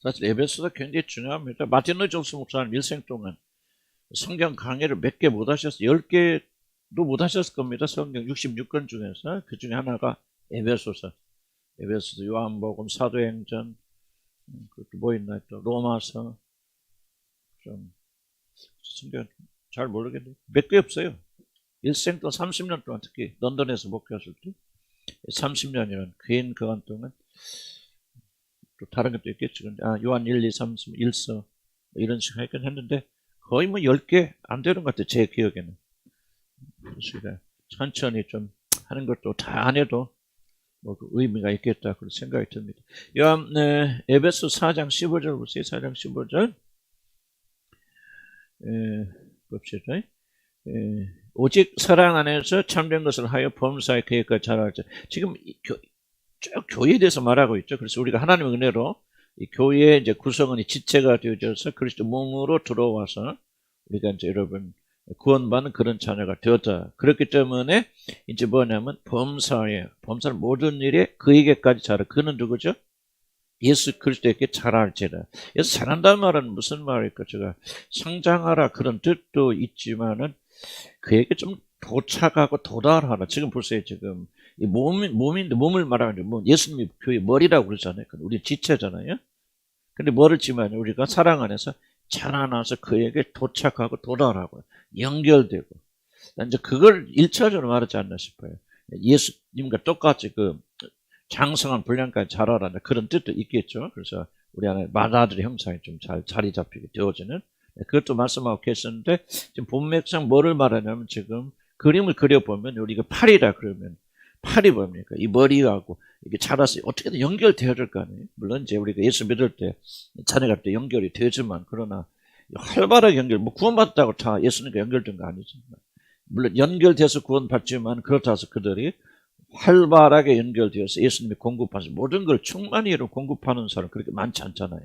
사실 에베소가 굉장히 중요합니다. 마틴 루이스 존스 목사님 일생 동안 성경 강의를 몇 개 못 하셨어요. 10개도 못 하셨을 겁니다. 성경 66권 중에서 그 중에 하나가 에베소서, 요한복음, 사도행전, 그것도 뭐 있나 또 로마서, 좀 성경 잘 모르겠는데 몇 개 없어요. 일생 동안 30년 동안 특히 런던에서 목회하실 때 30년이라는 긴 그간 동안 또 다른 것도 있겠죠. 근데 요한 1, 2, 3, 1서 이런 식으로 하긴 했는데 거의 뭐 10개 안 되는 것 같아요. 제 기억에는. 그래서 천천히 좀 하는 것도 다 안 해도 뭐 그 의미가 있겠다 그런 생각이 듭니다. 요한 에베소 4장 15절 보세요. 4장 15절 봅시다. 오직 사랑 안에서 참된 것을 하여 범사의 계획과 자라자. 지금 쭉 교회에 대해서 말하고 있죠. 그래서 우리가 하나님의 은혜로 이 교회의 이제 구성원이 지체가 되어져서 그리스도 몸으로 들어와서 우리가 이제 여러분 구원받는 그런 자녀가 되었다. 그렇기 때문에 이제 뭐냐면 범사의 모든 일에 그에게까지 자라. 그는 누구죠? 예수 그리스도에게 자랄지라. 그래서 자란다는 말은 무슨 말일까? 제가 성장하라 그런 뜻도 있지만은 그에게 좀 도착하고 도달하라. 지금 보세요. 지금 이 몸인데 몸을 말하는데 뭐 예수님이 교회 머리라고 그러잖아요. 우리 지체잖아요. 근데 뭐를지만 우리가 사랑 안에서 자라나서 그에게 도착하고 도달하고 연결되고 이제 그걸 1차적으로 말하지 않나 싶어요. 예수님과 똑같이 그 장성한 분량까지 자라라 그런 뜻도 있겠죠. 그래서 우리 안에 마다들의 형상이 좀 잘 자리 잡히게 되어지는 그것도 말씀하고 계셨는데 지금 본맥상 뭐를 말하냐면 지금 그림을 그려보면 우리가 팔이라 그러면 팔이 뭡니까? 이 머리하고 이게 자라서 어떻게든 연결되어야 될 거 아니에요? 물론 이제 우리가 예수 믿을 때 자녀가 때 연결이 되지만 그러나 활발하게 뭐 구원받았다고 다 예수님과 연결된 거 아니지만 물론 연결돼서 구원받지만 그렇다고 해서 그들이 활발하게 연결되어서 예수님이 공급하는 모든 걸 충만히 공급하는 사람 그렇게 많지 않잖아요.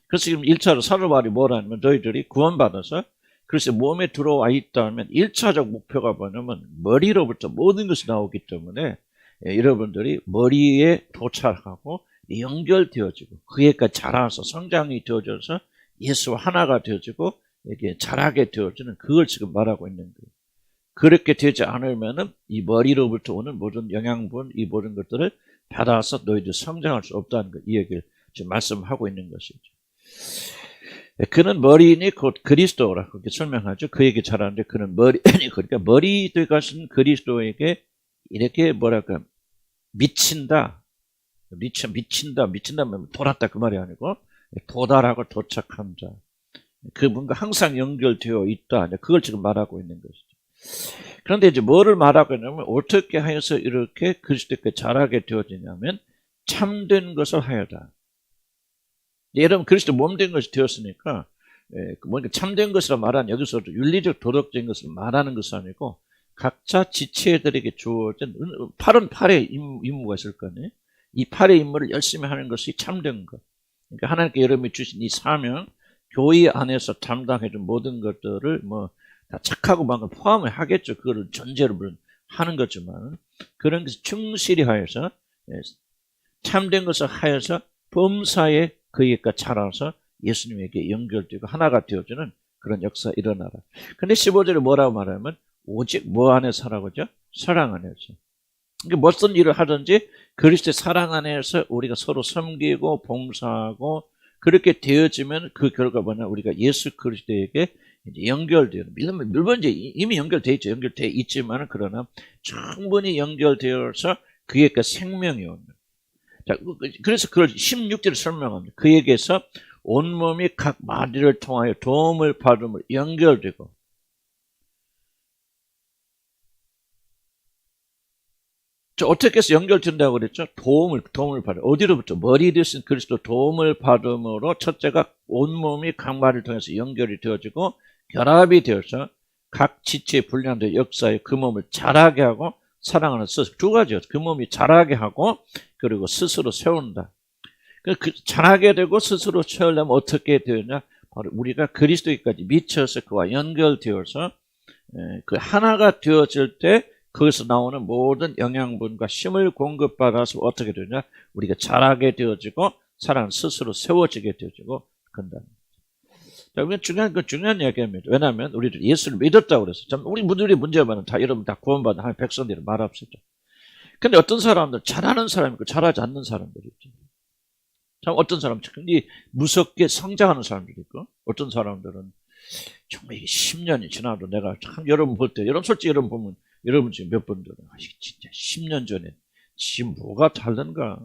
그래서 지금 1차로 사도바울이 뭐라냐면 너희들이 구원받아서 그래서 몸에 들어와 있다면 1차적 목표가 뭐냐면 머리로부터 모든 것이 나오기 때문에 여러분들이 머리에 도착하고 연결되어지고 그에까지 자라서 성장이 되어져서 예수와 하나가 되어지고 이게 자라게 되어지는 그걸 지금 말하고 있는 거예요. 그렇게 되지 않으면은 이 머리로부터 오는 모든 영양분 이 모든 것들을 받아서 너희들 성장할 수 없다는 거, 이 얘기를 지금 말씀하고 있는 것이죠. 그는 머리니 곧 그리스도라 그렇게 설명하죠. 그에게 자라는데 그는 머리 그러니까 머리 될 것은 그리스도에게 이렇게 뭐랄까 미친다면 돌았다 그 말이 아니고 도달하고 도착한 자. 그분과 항상 연결되어 있다. 그걸 지금 말하고 있는 것이죠. 그런데 이제 뭐를 말하고 있냐면 어떻게 하여서 이렇게 그리스도께 자라게 되어지냐면 참된 것을 하여다. 여러분 그리스도 몸된 것이 되었으니까 뭔가 참된 것이라 말하는 여기서도 윤리적 도덕적인 것을 말하는 것이 아니고 각자 지체들에게 주어진 팔은 팔의 임무가 있을 거네. 이 팔의 임무를 열심히 하는 것이 참된 것. 그러니까 하나님께 여러분이 주신 이 사명, 교회 안에서 담당해준 모든 것들을 뭐 다 착하고 막 포함을 하겠죠. 그거를 전제로 하는 거지만 그런 것을 충실히 하여서 참된 것을 하여서 범사에 그에게까지 자라서 예수님에게 연결되고 하나가 되어주는 그런 역사 일어나라. 근데 15절에 뭐라고 말하면 오직 뭐 안에서 하라고죠? 사랑 안에서. 그러니까 무슨 일을 하든지 그리스도의 사랑 안에서 우리가 서로 섬기고 봉사하고 그렇게 되어지면 그 결과 뭐냐 우리가 예수 그리스도에게 이제 연결되어 물론 이제 이미 연결되어 있죠. 연결되어 있지만 그러나 충분히 연결되어서 그에게 생명이 오는. 자, 그래서 그걸 16절에 설명합니다. 그에게서 온몸이 각 마디를 통하여 도움을 받음으로 연결되고 저 어떻게 해서 연결된다고 그랬죠? 도움을 받아. 어디로부터? 머리 되신 그리스도 도움을 받음으로 첫째가 온몸이 각 마디를 통해서 연결이 되어지고 결합이 되어서 각 지체의 분량된 역사에 그 몸을 자라게 하고 사랑하는 스스로 두 가지요. 그 몸이 자라게 하고 그리고 스스로 세운다. 그 자라게 되고 스스로 세우려면 어떻게 되느냐? 바로 우리가 그리스도에까지 미쳐서 그와 연결되어서 그 하나가 되어질 때 거기서 나오는 모든 영양분과 힘을 공급받아서 어떻게 되느냐? 우리가 자라게 되어지고 사랑은 스스로 세워지게 되어지고 건다. 그러면 중요한 이야기입니다. 왜냐하면 우리들 예수를 믿었다고 그래서 우리 문제만 다 여러분 다 구원받은 하나님의 백성들이 말합시다. 근데 어떤 사람들 잘하는 사람이 있고 잘하지 않는 사람들이 있죠. 참 어떤 사람은 굉장히 무섭게 성장하는 사람들이 있고 어떤 사람들은 정말 이게 10년이 지나도 내가 참 여러분 볼 때 여러분 솔직히 여러분 보면 여러분 지금 몇 분들은 진짜 10년 전에 지금 뭐가 다른가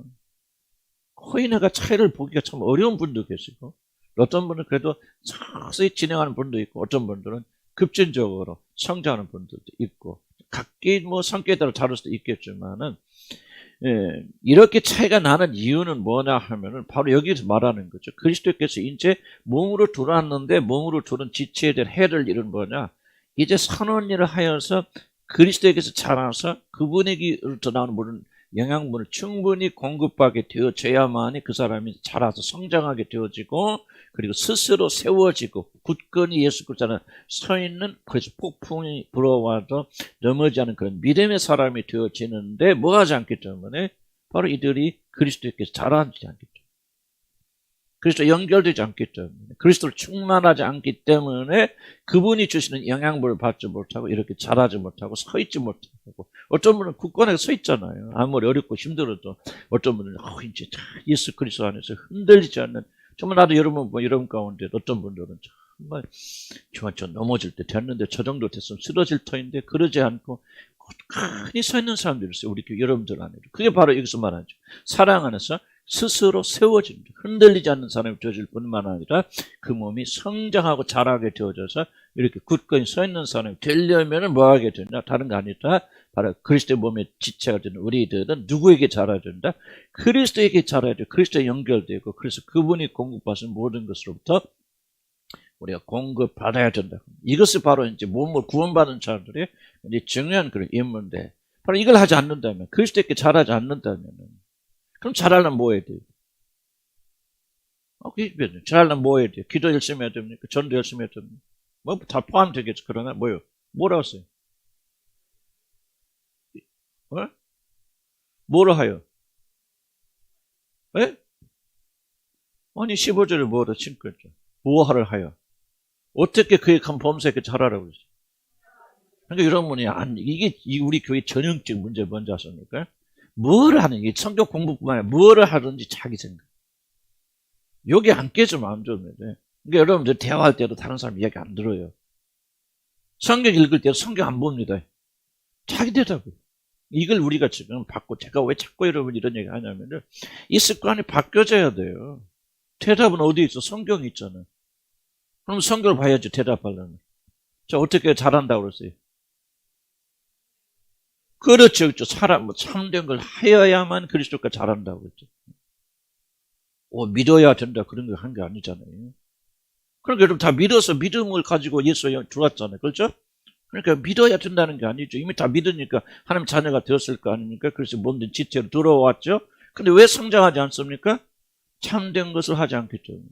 거의 내가 차이를 보기가 참 어려운 분도 계시고 어떤 분은 그래도 서서히 진행하는 분도 있고 어떤 분들은 급진적으로 성장하는 분들도 있고 각기 뭐 성격에 따라 다를 수도 있겠지만은 이렇게 차이가 나는 이유는 뭐냐 하면은 바로 여기서 말하는 거죠. 그리스도께서 이제 몸으로 들어왔는데 몸으로 들어온 지체에 대한 해를 일은 뭐냐? 이제 선한 일을 하여서 그리스도에게서 자라서 그분에게로부터 나오는 모든 영양분을 충분히 공급하게 되어져야만이 그 사람이 자라서 성장하게 되어지고 그리고 스스로 세워지고 굳건히 예수 그리스도 안에 서 있는 그래서 폭풍이 불어와도 넘어지지 않은 그런 믿음의 사람이 되어지는데 뭐 하지 않기 때문에 바로 이들이 그리스도에게서 자라지 않기 때문에 그리스도 연결되지 않기 때문에 그리스도를 충만하지 않기 때문에 그분이 주시는 영양분을 받지 못하고 이렇게 자라지 못하고 서 있지 못하고 어떤 분은 굳건하게 서 있잖아요. 아무리 어렵고 힘들어도 어떤 분은 이제 예수 그리스도 안에서 흔들리지 않는 정말 나도 여러분 여러분 가운데 어떤 분들은 정말 저 넘어질 때 됐는데 저 정도 됐으면 쓰러질 터인데 그러지 않고 굳건히 서 있는 사람들이 있어요. 우리 여러분들 안에 그게 바로 여기서 말하죠. 사랑 안에서 스스로 세워집니다. 흔들리지 않는 사람이 되어질 뿐만 아니라 그 몸이 성장하고 자라게 되어져서 이렇게 굳건히 서 있는 사람이 되려면 뭐 하게 되냐? 다른 거 아니다. 바로 그리스도의 몸의 지체가 되는 우리들은 누구에게 자라야 된다? 그리스도에게 자라야 돼. 그리스도에 연결되고 그래서 그분이 공급하신 모든 것으로부터 우리가 공급받아야 된다. 이것이 바로 이제 몸을 구원받은 사람들의 이제 중요한 그런 임무인데 바로 이걸 하지 않는다면 그리스도에게 자라지 않는다면 그럼 잘하려면 뭐 해야 돼요? 잘하려면 뭐 해야 돼요? 기도 열심히 해야 됩니까? 전도 열심히 해야 됩니까? 뭐 다 포함되겠죠. 그러나 뭐요? 뭐라고 써요? 뭐로 하여? 예? 아니 15절에 뭐로 친구 했죠? 무엇을 하여? 어떻게 그의 범사에게 잘하라고 그러죠? 그러니까 여러분이 이게 우리 교회 전형적 문제 뭔지 아십니까? 뭘 하는 게 성경 공부뿐만 아니라 뭘 하든지 자기 생각. 여기 안 깨지면 안 좋은데. 그러니까 여러분들 대화할 때도 다른 사람 이야기 안 들어요. 성경 읽을 때도 성경 안 봅니다. 자기 대답을. 이걸 우리가 지금 받고 제가 왜 자꾸 여러분 이런 얘기 하냐면은 이 습관이 바뀌어져야 돼요. 대답은 어디 있어? 성경이 있잖아요. 그럼 성경을 봐야지 대답하려면. 자, 어떻게 잘한다고 그랬어요? 그렇죠. 사람, 참된 걸 하여야만 그리스도가 잘한다고 그랬죠. 믿어야 된다. 그런 거 한 게 아니잖아요. 그러니까 여러분 다 믿어서 믿음을 가지고 예수에 들어왔잖아요. 그렇죠? 그러니까 믿어야 된다는 게 아니죠. 이미 다 믿으니까 하나님 자녀가 되었을 거 아닙니까? 그래서 몸된 지체로 들어왔죠. 근데 왜 성장하지 않습니까? 참된 것을 하지 않기 때문에.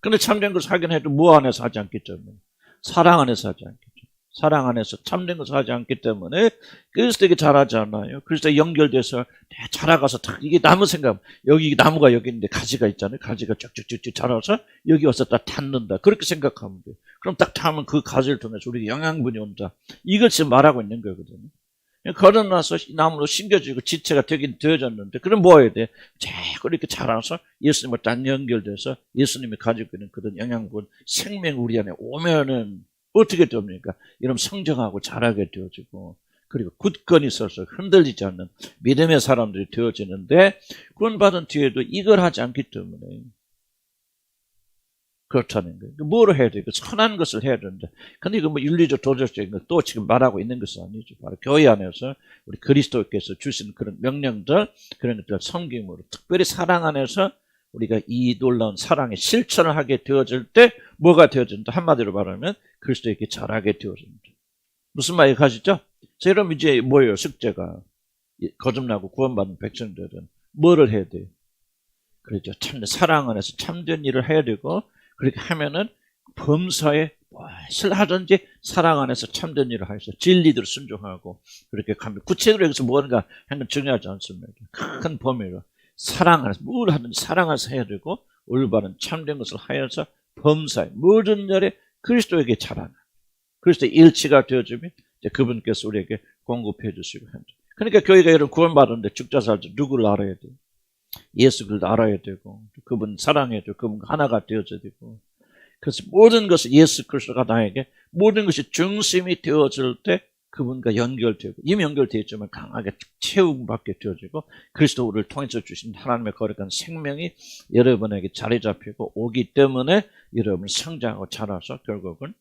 근데 참된 것을 하긴 해도 뭐 안에서 하지 않기 때문에. 사랑 안에서 하지 않기 때문에. 사랑 안에서 참된 것을 하지 않기 때문에 그리스도에게 자라지 않아요. 그리스도에 연결돼서 자라가서 이게 나무 생각 여기 나무가 여기 있는데 가지가 있잖아요. 가지가 쭉쭉쭉쭉 자라서 여기 와서 딱 닿는다. 그렇게 생각하면 돼요. 그럼 딱 닿으면 그 가지를 통해서 우리에게 영양분이 온다. 이걸 지금 말하고 있는 거거든요. 걸어놔서 나무로 심겨지고 지체가 되긴 되어졌는데 그럼 뭐 해야 돼? 자꾸 이렇게 자라서 예수님과 딱 연결돼서 예수님이 가지고 있는 그런 영양분 생명 우리 안에 오면은 어떻게 됩니까? 이러면 성장하고 자라게 되어지고 그리고 굳건히 서서 흔들리지 않는 믿음의 사람들이 되어지는데 구원받은 뒤에도 이걸 하지 않기 때문에 그렇다는 거예요. 뭐를 해야 돼요? 선한 것을 해야 된다. 근데 이거 뭐 윤리적 도덕적인 거 또 지금 말하고 있는 것은 아니죠. 바로 교회 안에서 우리 그리스도께서 주신 그런 명령들 그런 것들 섬김으로 특별히 사랑 안에서 우리가 이 놀라운 사랑의 실천을 하게 되어질 때 뭐가 되어진다? 한마디로 말하면 그리스도에게 자라게 되어진다. 무슨 말이 가시죠? 자, 여러분 이제 뭐예요? 숙제가 거듭나고 구원받은 백성들은 뭐를 해야 돼요? 그렇죠. 참 사랑 안에서 참된 일을 해야 되고 그렇게 하면은 범사에 무엇을 하든지 사랑 안에서 참된 일을 하셔서 진리대로 순종하고 그렇게 가면 구체적으로 여기서 뭔가 하는 건 중요하지 않습니다. 큰 범위로 사랑하면서 뭘 하든지 사랑하면서 해야 되고 올바른 참된 것을 하여서 범사에 모든 일에 그리스도에게 잘하는 그리스도의 일치가 되어주면 이제 그분께서 우리에게 공급해 주시고 합니다. 그러니까 교회가 이런 구원받았는데 죽자 살자 누구를 알아야 돼요? 예수 그리스도 알아야 되고 그분 사랑해야 되고 그분 하나가 되어져야 되고 그래서 모든 것을 예수 그리스도가 나에게 모든 것이 중심이 되어질 때 그분과 연결되고 이미 연결되어 있지만 강하게 채움받게 되어지고 그리스도를 통해서 주신 하나님의 거룩한 생명이 여러분에게 자리 잡히고 오기 때문에 여러분이 성장하고 자라서 결국은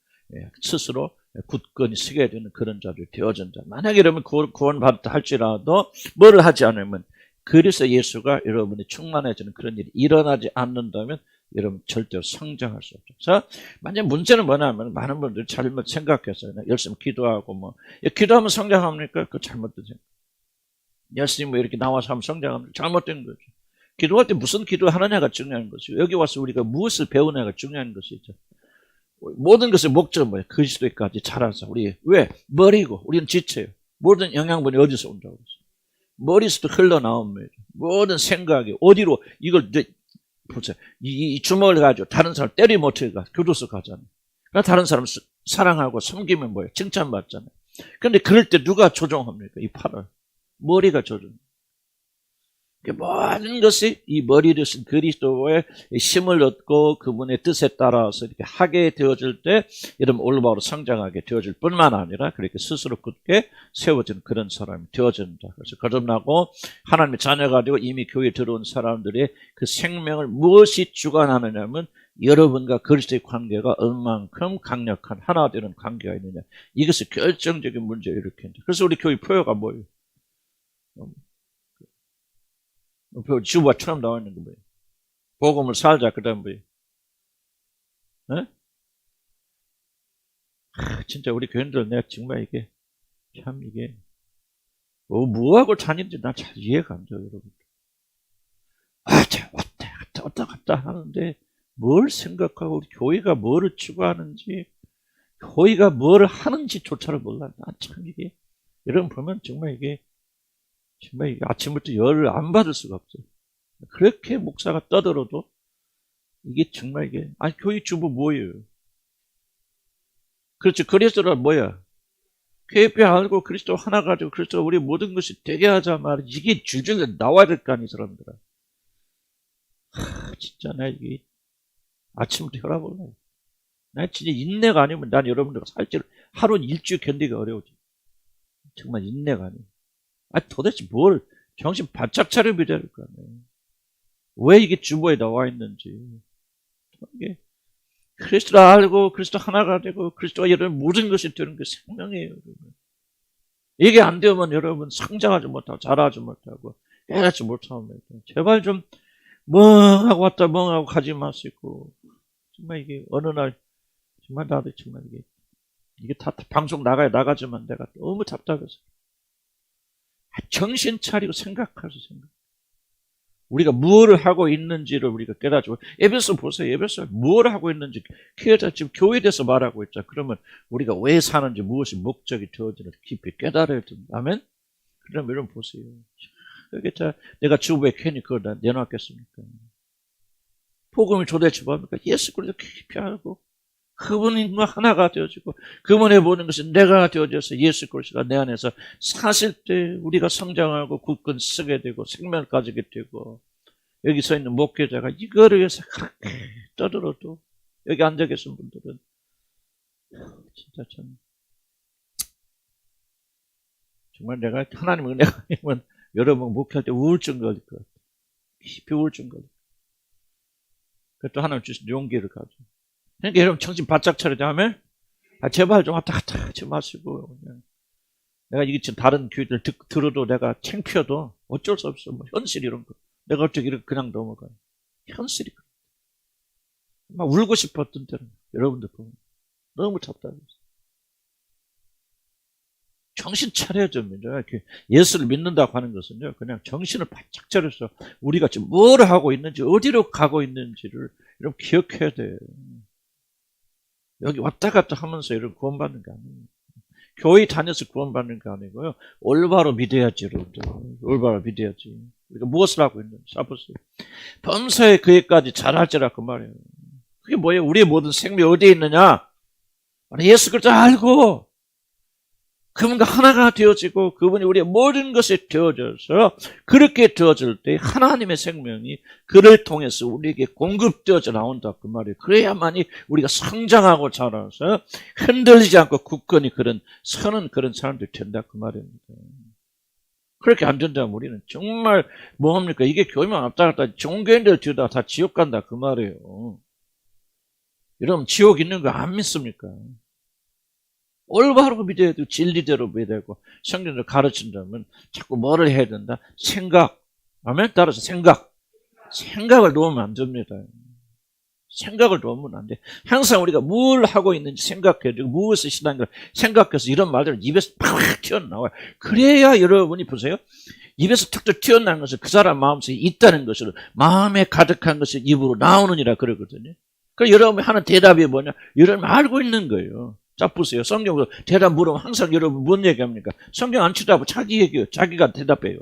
스스로 굳건히 서게 되는 그런 자들이 되어진다. 만약에 여러분 구원받았다 할지라도 뭐를 하지 않으면 그리스도 예수가 여러분이 충만해지는 그런 일이 일어나지 않는다면 여러분 절대로 성장할 수 없죠. 자, 만약 문제는 뭐냐면 많은 분들이 잘못 생각해서 열심히 기도하고 뭐 기도하면 성장합니까? 그거 잘못된 생각. 열심히 뭐 이렇게 나와서 하면 성장합니까? 잘못된 거죠. 기도할 때 무슨 기도하느냐가 중요한 것이고 여기 와서 우리가 무엇을 배우느냐가 중요한 것이죠. 모든 것의 목적은 뭐예요? 그리스도까지 자라서 우리 왜? 머리고 우리는 지체예요. 모든 영양분이 어디서 온다고 그랬어요? 머리에서도 흘러나옵니다. 모든 생각이 어디로 이걸 보세요. 이 주먹을 가지고 다른 사람 때리 못해 가 교도소 가잖아요. 그러니까 다른 사람 사랑하고 섬기면 뭐예요? 칭찬받잖아요. 그런데 그럴 때 누가 조종합니까? 이 팔을. 머리가 조종. 모든 것이 이 머리 되신 그리스도의 힘을 얻고 그분의 뜻에 따라서 이렇게 하게 되어질 때 여러분 올바로 성장하게 되어질 뿐만 아니라 그렇게 스스로 굳게 세워지는 그런 사람이 되어진다. 그래서 거듭나고 하나님의 자녀가 되고 이미 교회에 들어온 사람들의 그 생명을 무엇이 주관하느냐면 여러분과 그리스도의 관계가 얼만큼 강력한 하나 되는 관계가 있느냐. 이것이 결정적인 문제를 일으킨다. 그래서 우리 교회 표어가 뭐예요? 주부가처럼 나와 있는 거 뭐예요? 복음을 살자. 그 다음 뭐예요? 진짜 우리 교인들 내가 정말 이게 참 이게 뭐하고 다니는지 나 잘 이해가 안 돼요, 여러분. 왔다 갔다 하는데 뭘 생각하고 우리 교회가 뭐를 추구하는지 교회가 뭐를 하는지조차를 몰라. 난 참 이게 여러분 보면 정말 이게 아침부터 열을 안 받을 수가 없어요. 그렇게 목사가 떠들어도 이게 정말 이게 교회 주부 뭐예요? 그렇죠. 그리스도가 뭐야? 교회 알고 그리스도 하나 가지고 그리스도 우리 모든 것이 되게 하자 말 이게 줄줄 나와야 될 거 아니 사람들아. 진짜 나 이게 아침부터 혈압 올라요. 나 진짜 인내가 아니면 난 여러분들 살찌를 하루 일주일 견디기가 어려우지. 정말 인내가 아니에요. 도대체 뭘 정신 바짝 차려 믿어야 될 거 아니에요. 왜 이게 주보에 나와 있는지. 이게 그리스도 알고 그리스도 하나가 되고 그리스도가 여러분 모든 것이 되는 게 생명이에요. 여러분. 이게 안 되면 여러분 성장하지 못하고 자라지 못하고 깨닫지 못합니다. 제발 좀 멍하고 왔다 멍하고 가지 마시고 정말 이게 어느 날 정말 나도 정말 이게 다 방송 나가지만 내가 너무 답답해서 정신 차리고 생각하세요. 우리가 무엇을 하고 있는지를 우리가 깨닫고 에베소 보세요. 에베소 무엇을 하고 있는지 지금 교회에 대해서 말하고 있죠. 그러면 우리가 왜 사는지 무엇이 목적이 되어지는 깊이 깨달아야 된다. 아멘? 그럼 여러분 보세요. 여기 내가 주부에 괜히 그걸 다 내놓았겠습니까? 복음이 도대체 뭡니까? 예수 그리스도 깊이 알고 그분과 하나가 되어지고 그분의 모든 것이 내가 되어져서 예수 그리스도가 내 안에서 사실 때 우리가 성장하고 굳건 쓰게 되고 생명을 가지게 되고 여기 서 있는 목회자가 이거를 위해서 그렇게 떠들어도 여기 앉아 계신 분들은 진짜 참 정말 내가 하나님의 은혜가 아니면 여러분 목회할 때 우울증 걸릴 것 같아요. 깊이 우울증 걸릴 것 같아요. 그것도 하나님 주신 용기를 가지고 그러니까 여러분 정신 바짝 차리자 하면 제발 좀 왔다 갔다 하지 마시고 그냥. 내가 이게 지금 다른 교회들 들어도 내가 창피해도 어쩔 수 없어. 뭐 현실 이런 거 내가 어떻게 이렇게 그냥 넘어가요. 현실이 막 울고 싶었던 때는 여러분들 보면 너무 답답했어요. 정신 차려야죠. 예수를 믿는다고 하는 것은요 그냥 정신을 바짝 차려서 우리가 지금 뭘 하고 있는지 어디로 가고 있는지를 여러분 기억해야 돼요. 여기 왔다 갔다 하면서 이런 구원받는 거 아니에요. 교회 다녀서 구원받는 거 아니고요. 올바로 믿어야지, 여러분들. 올바로 믿어야지. 우리가 무엇을 하고 있는지 잡으세요. 범사의 그에까지 잘할지라 그 말이에요. 그게 뭐예요? 우리의 모든 생명이 어디에 있느냐? 예수 그리스도 알고 그분과 하나가 되어지고 그분이 우리의 모든 것이 되어져서 그렇게 되어질 때 하나님의 생명이 그를 통해서 우리에게 공급되어져 나온다 그 말이에요. 그래야만이 우리가 성장하고 자라서 흔들리지 않고 굳건히 서는 그런 사람들이 된다 그 말입니다. 그렇게 안 된다면 우리는 정말 뭐합니까? 이게 교회만 왔다 갔다 종교인들 뒤에다 다 지옥 간다 그 말이에요. 여러분 지옥 있는 거 안 믿습니까? 올바로 믿어야 되고 진리대로 믿어야 되고 성경을 가르친다면 자꾸 뭐를 해야 된다? 생각. 아멘? 따라서 생각을 놓으면 안 됩니다. 생각을 놓으면 안 돼. 항상 우리가 뭘 하고 있는지 생각해야 되고 무엇을 신앙을 생각해서 이런 말들을 입에서 팍 튀어나와요. 그래야 여러분이 보세요. 입에서 툭툭 튀어나온 것을 그 사람 마음속에 있다는 것을 마음에 가득한 것이 입으로 나오느니라 그러거든요. 그래서 여러분이 하는 대답이 뭐냐? 여러분이 알고 있는 거예요. 자, 보세요. 성경으로 대답 물으면 항상 여러분 뭔 얘기합니까? 성경 안 치다보 자기 얘기예요. 자기가 대답해요.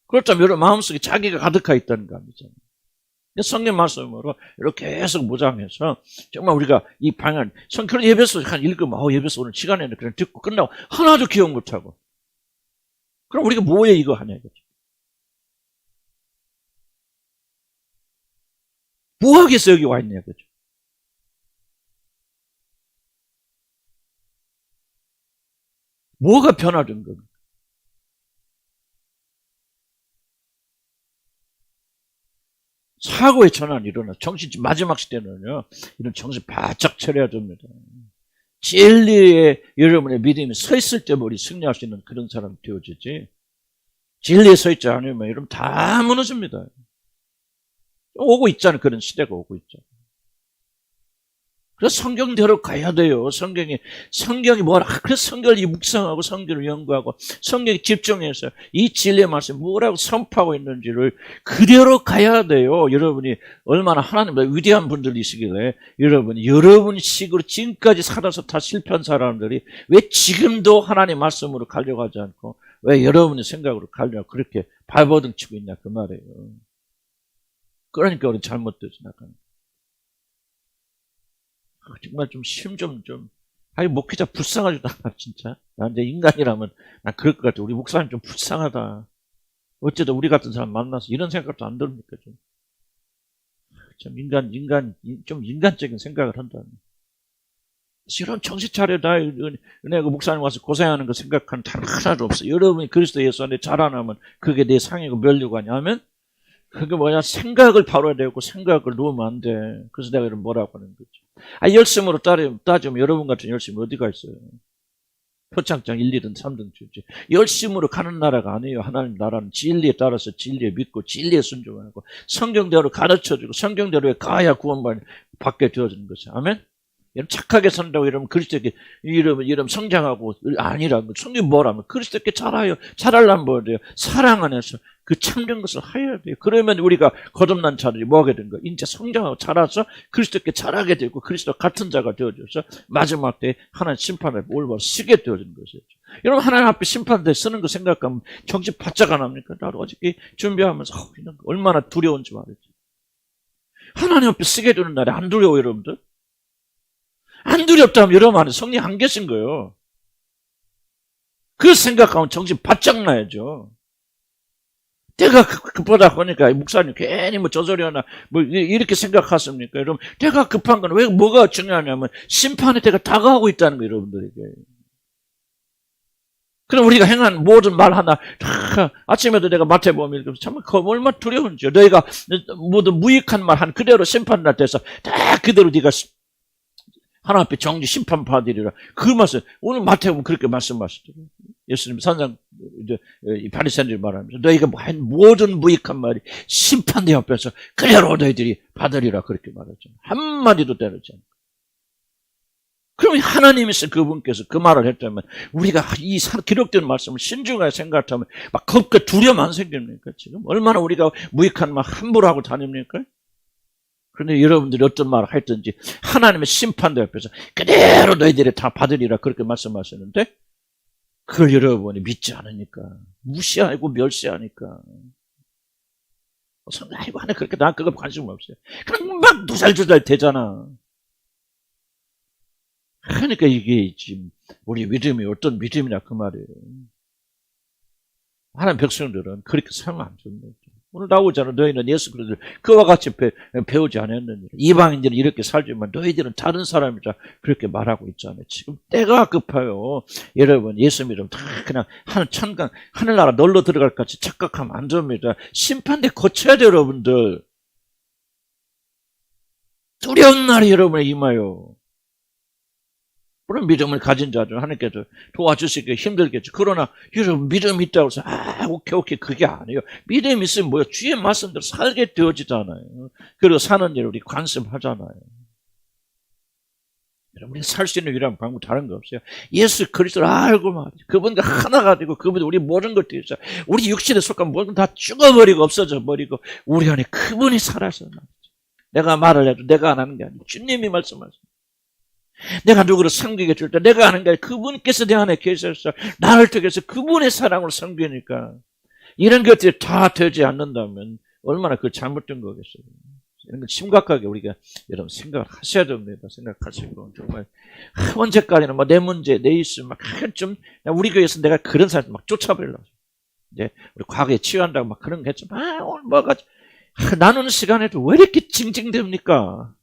그렇다면 여러분 마음속에 자기가 가득하 있다는 거 아니잖아요. 성경 말씀으로 이렇게 계속 무장해서 정말 우리가 이 방안 성경 예배소 한 읽으면 예배소 오늘 시간에는 그냥 듣고 끝나고 하나도 기억 못하고 그럼 우리가 뭐에 이거 하냐 이거죠. 뭐 하겠어 여기 와 있냐 이거죠. 뭐가 변화된 겁니까? 사고의 전환이 일어나. 정신 마지막 시대는요. 이런 정신 바짝 차려야 됩니다. 진리에 여러분의 믿음이 서 있을 때 우리 승리할 수 있는 그런 사람이 되어지지. 진리에 서 있지 않으면 여러분 다 무너집니다. 오고 있잖아요. 그런 시대가 오고 있죠. 그래서 성경대로 가야 돼요. 성경이 뭐라. 그래서 성경을 묵상하고 성경을 연구하고 성경에 집중해서 이 진리의 말씀 뭐라고 선포하고 있는지를 그대로 가야 돼요. 여러분이 얼마나 하나님보다 위대한 분들이시길래 여러분 식으로 지금까지 살아서 다 실패한 사람들이 왜 지금도 하나님 말씀으로 가려고 하지 않고 왜 여러분의 생각으로 가려고 그렇게 발버둥 치고 있냐 그 말이에요. 그러니까 우리 잘못되지 나가는 거예요. 정말 목회자 불쌍하다, 진짜. 나 이제 인간이라면, 난 그럴 것 같아. 우리 목사님 좀 불쌍하다. 어쩌다 우리 같은 사람 만나서 이런 생각도 안 듭니까, 좀. 좀 인간적인 생각을 한다. 이런 정신 차려다, 은혜가 목사님 와서 고생하는 거 생각하는 단 하나도 없어. 여러분이 그리스도 예수 안에 자라나면 그게 내 상이고 멸류가 아니면 그게 뭐냐, 생각을 바로야 되고 생각을 놓으면 안 돼. 그래서 내가 이런 뭐라고 하는 거죠. 열심으로 따지면 여러분 같은 열심이 어디가 있어요? 표창장 1, 2등, 3등 주지. 열심으로 가는 나라가 아니에요. 하나님 나라는 진리에 따라서 진리에 믿고 진리에 순종하고 성경대로 가르쳐주고 성경대로 가야 구원받게 되어지는 것이죠. 아멘? 착하게 산다고 이러면 그리스도께 이러면 성장하고 아니라고. 성경이 뭐라면 그리스도께 잘하려면 뭐예요? 사랑 안에서 그 참된 것을 해야 돼요. 그러면 우리가 거듭난 자들이 뭐 하게 된 거예요? 이제 성장하고 자라서 그리스도께 잘하게 되고 그리스도 같은 자가 되어져서 마지막 때 하나님 심판을 올바로 쓰게 되어지는 것이죠. 여러분 하나님 앞에 심판대 쓰는 거 생각하면 정신 바짝 안 합니까? 나도 어저께 준비하면서 얼마나 두려운지 말이죠. 하나님 앞에 쓰게 되는 날에 안 두려워요, 여러분들? 안 두렵다면 여러분 안에 성령 안 계신 거예요. 그 생각하면 정신 바짝 나야죠. 때가 급하다 보니까 목사님 괜히 저 소리 하나 이렇게 생각하십니까? 여러분 때가 급한 건 왜 뭐가 중요하냐면 심판의 때가 다가오고 있다는 거예요, 여러분들에게. 그럼 우리가 행한 모든 말 하나 아침에도 내가 마태복음 읽으면서 정말 얼마나 두려운지요. 너희가 모든 무익한 말 한 그대로 심판날 때서 다 그대로 네가 하나님 앞에 정지 심판 받으리라. 그 말씀 오늘 마태복음 그렇게 말씀하시더라고요. 예수님 산상 바리새인들이 말하면서 너희가 한 모든 무익한 말이 심판대 앞에서 그대로 너희들이 받으리라 그렇게 말하죠. 한마디도 때리지 않고. 그럼 하나님이서 그분께서 그 말을 했다면 우리가 이 기록된 말씀을 신중하게 생각하면 막 겁과 두려움 안 생깁니까? 지금 얼마나 우리가 무익한 말 함부로 하고 다닙니까? 그런데 여러분들이 어떤 말을 했든지 하나님의 심판대 앞에서 그대로 너희들이 다 받으리라 그렇게 말씀하셨는데 그걸 여러분이 믿지 않으니까 무시하고 멸시하니까 아이고, 하나 그렇게 난 그거 관심 없어요. 그냥 막 두살두살 되잖아. 그러니까 이게 지금 우리 믿음이 어떤 믿음이냐 그 말이에요. 하나님 백성들은 그렇게 살면 안 됩니다. 오늘 나오잖아. 너희는 예수 그리스도 그와 같이 배우지 않았느니라. 이방인들은 이렇게 살지만 너희들은 다른 사람이라 그렇게 말하고 있잖아요. 지금 때가 급해요. 여러분 예수 믿으면 다 그냥 천강 하늘나라 놀러 들어갈 것 같이 착각하면 안 됩니다. 심판대 거쳐야 돼요. 여러분들. 두려운 날이 여러분에 임하여. 그런 믿음을 가진 자들 하나님께서 도와주시기 힘들겠죠. 그러나 여러분 믿음이 있다고 해서 오케이 그게 아니에요. 믿음이 있으면 뭐야? 주의 말씀대로 살게 되어지잖아요. 그리고 사는 일 우리 관심하잖아요. 여러분 우리 살 수 있는 유일한 방법 다른 거 없어요. 예수 그리스도를 알고 말이죠. 그분과 하나가 되고 그분 우리 모든 것들이 있어요. 우리 육신에 속한 모든 다 죽어버리고 없어져 버리고 우리 안에 그분이 살아서 말이죠. 내가 말을 해도 내가 안 하는 게 아니에요. 주님이 말씀하세요. 내가 누구를 섬기게 줄 때 내가 아는 게 그분께서 내 안에 계셔서 나를 통해서 그분의 사랑으로 섬기니까 이런 것들이 다 되지 않는다면 얼마나 그 잘못된 거겠어요. 이런 건 심각하게 우리가 여러분 생각을 하셔야 됩니다. 생각하시고 정말 언제까지나 뭐 내 문제 내 이슈 막 좀 우리 교회에서 내가 그런 사람 막 쫓아버리려고 이제 우리 과거에 치유한다고 막 그런 거 했죠. 오늘 뭐가 나누는 시간에도 왜 이렇게 징징댑니까?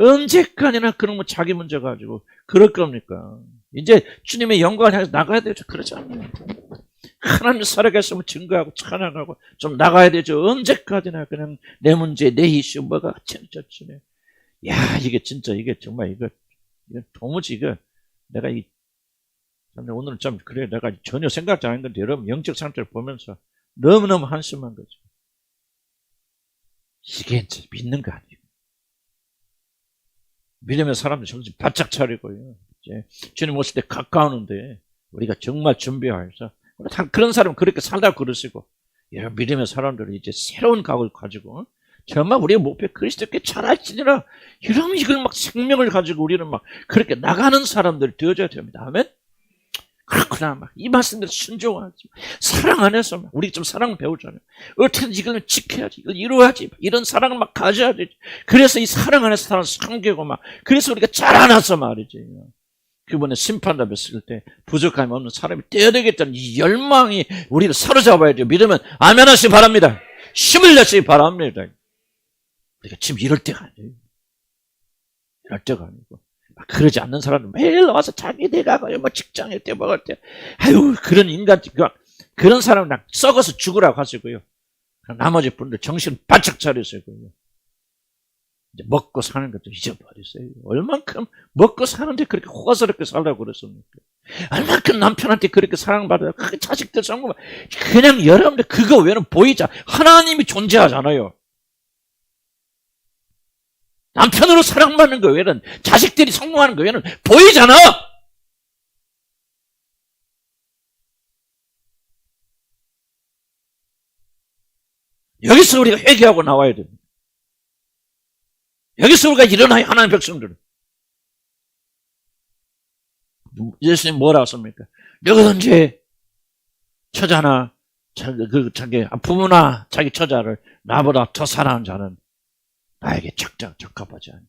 언제까지나 그런 거 자기 문제 가지고 그럴 겁니까? 이제 주님의 영광을 향해서 나가야 되죠. 그렇지 않나요? 하나님 살아계시면 증거하고 찬양하고 좀 나가야 되죠. 언제까지나 그냥 내 문제, 내 이슈 뭐가 천천히. 야 이게 진짜 이게 정말 이거 도무지 이거 내가 오늘은 좀 그래 내가 전혀 생각지 않은 건데 여러분 영적 상태를 보면서 너무너무 한심한 거죠. 이게 이제 믿는 거 아니에요. 믿음의 사람들 정신 바짝 차리고요. 이제 주님 오실 때 가까우는데 우리가 정말 준비해서 그런 사람은 그렇게 살다 그러시고 이런 믿음의 사람들은 이제 새로운 각을 가지고 정말 우리의 목표 그리스도께 잘할지니라 이러면 이걸 막 생명을 가지고 우리는 막 그렇게 나가는 사람들 되어줘야 됩니다. 아멘. 그렇구나 막 이 말씀대로 순종하지 사랑 안에서 우리 좀 사랑 배우잖아요. 어떻게든지 이걸 지켜야지 이걸 이루어야지 이런 사랑을 막 가져야 되지. 그래서 이 사랑 안에서 사람 섬기고 막 그래서 우리가 자라나서 말이지. 그분의 심판답에 쓸 때 부족함이 없는 사람이 되어야 되겠다는 이 열망이 우리를 사로잡아야 돼요. 믿으면 아멘 하시기 바랍니다. 힘을 내시기 바랍니다. 우리가 지금 이럴 때가 아니에요. 이럴 때가 아니고 그러지 않는 사람은 매일 와서 자기 내가 뭐 직장에 때 먹을 때 아유 그런 인간 그런 사람은 썩어서 죽으라고 하시고요. 나머지 분들 정신 바짝 차리세요. 이제 먹고 사는 것도 잊어버리세요. 얼만큼 먹고 사는데 그렇게 호가스럽게 살라고 그랬습니까? 얼만큼 남편한테 그렇게 사랑받아요. 그 자식들 성공 그냥 여러분들 그거 외에는 보이자 하나님이 존재하잖아요. 남편으로 사랑받는 거 외에는 자식들이 성공하는 거 외에는 보이잖아. 여기서 우리가 회개하고 나와야 됩니다. 여기서 우리가 일어나야 하나님의 백성들은. 예수님 뭐라고 했습니까? 누구든지 처자나 자기 부모나 자기 처자를 나보다 더 사랑하는 자는 나에게 적합하지 않아요.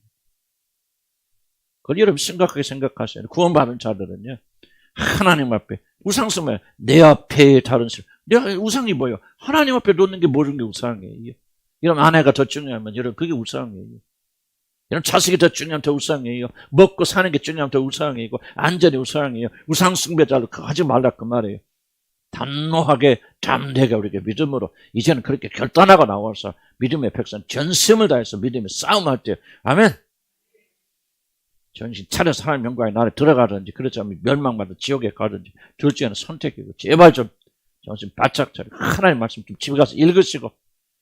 그걸 여러분 심각하게 생각하세요. 구원받은 자들은요. 하나님 앞에 우상 쓰면 내 앞에 다른 사람. 내가 우상이 뭐예요? 하나님 앞에 놓는 게 모든 게 우상이에요. 이런 아내가 더 중요하면 여러분 그게 우상이에요. 이런 자식이 더 중요하면 더 우상이에요. 먹고 사는 게 중요하면 더 우상이고 안전이 우상이에요. 우상 숭배자로 하지 말라 그 말이에요. 단호하게 담대하게 우리가 믿음으로 이제는 그렇게 결단하고 나와서 믿음의 백성 전심을 다해서 믿음의 싸움할 때 아멘. 정신 차려서 하나님 영광의 나라에 들어가든지 그렇지 않으면 멸망받아 지옥에 가든지 둘 중에는 선택이고 제발 좀 정신 바짝 차리고 하나님 말씀 좀 집에 가서 읽으시고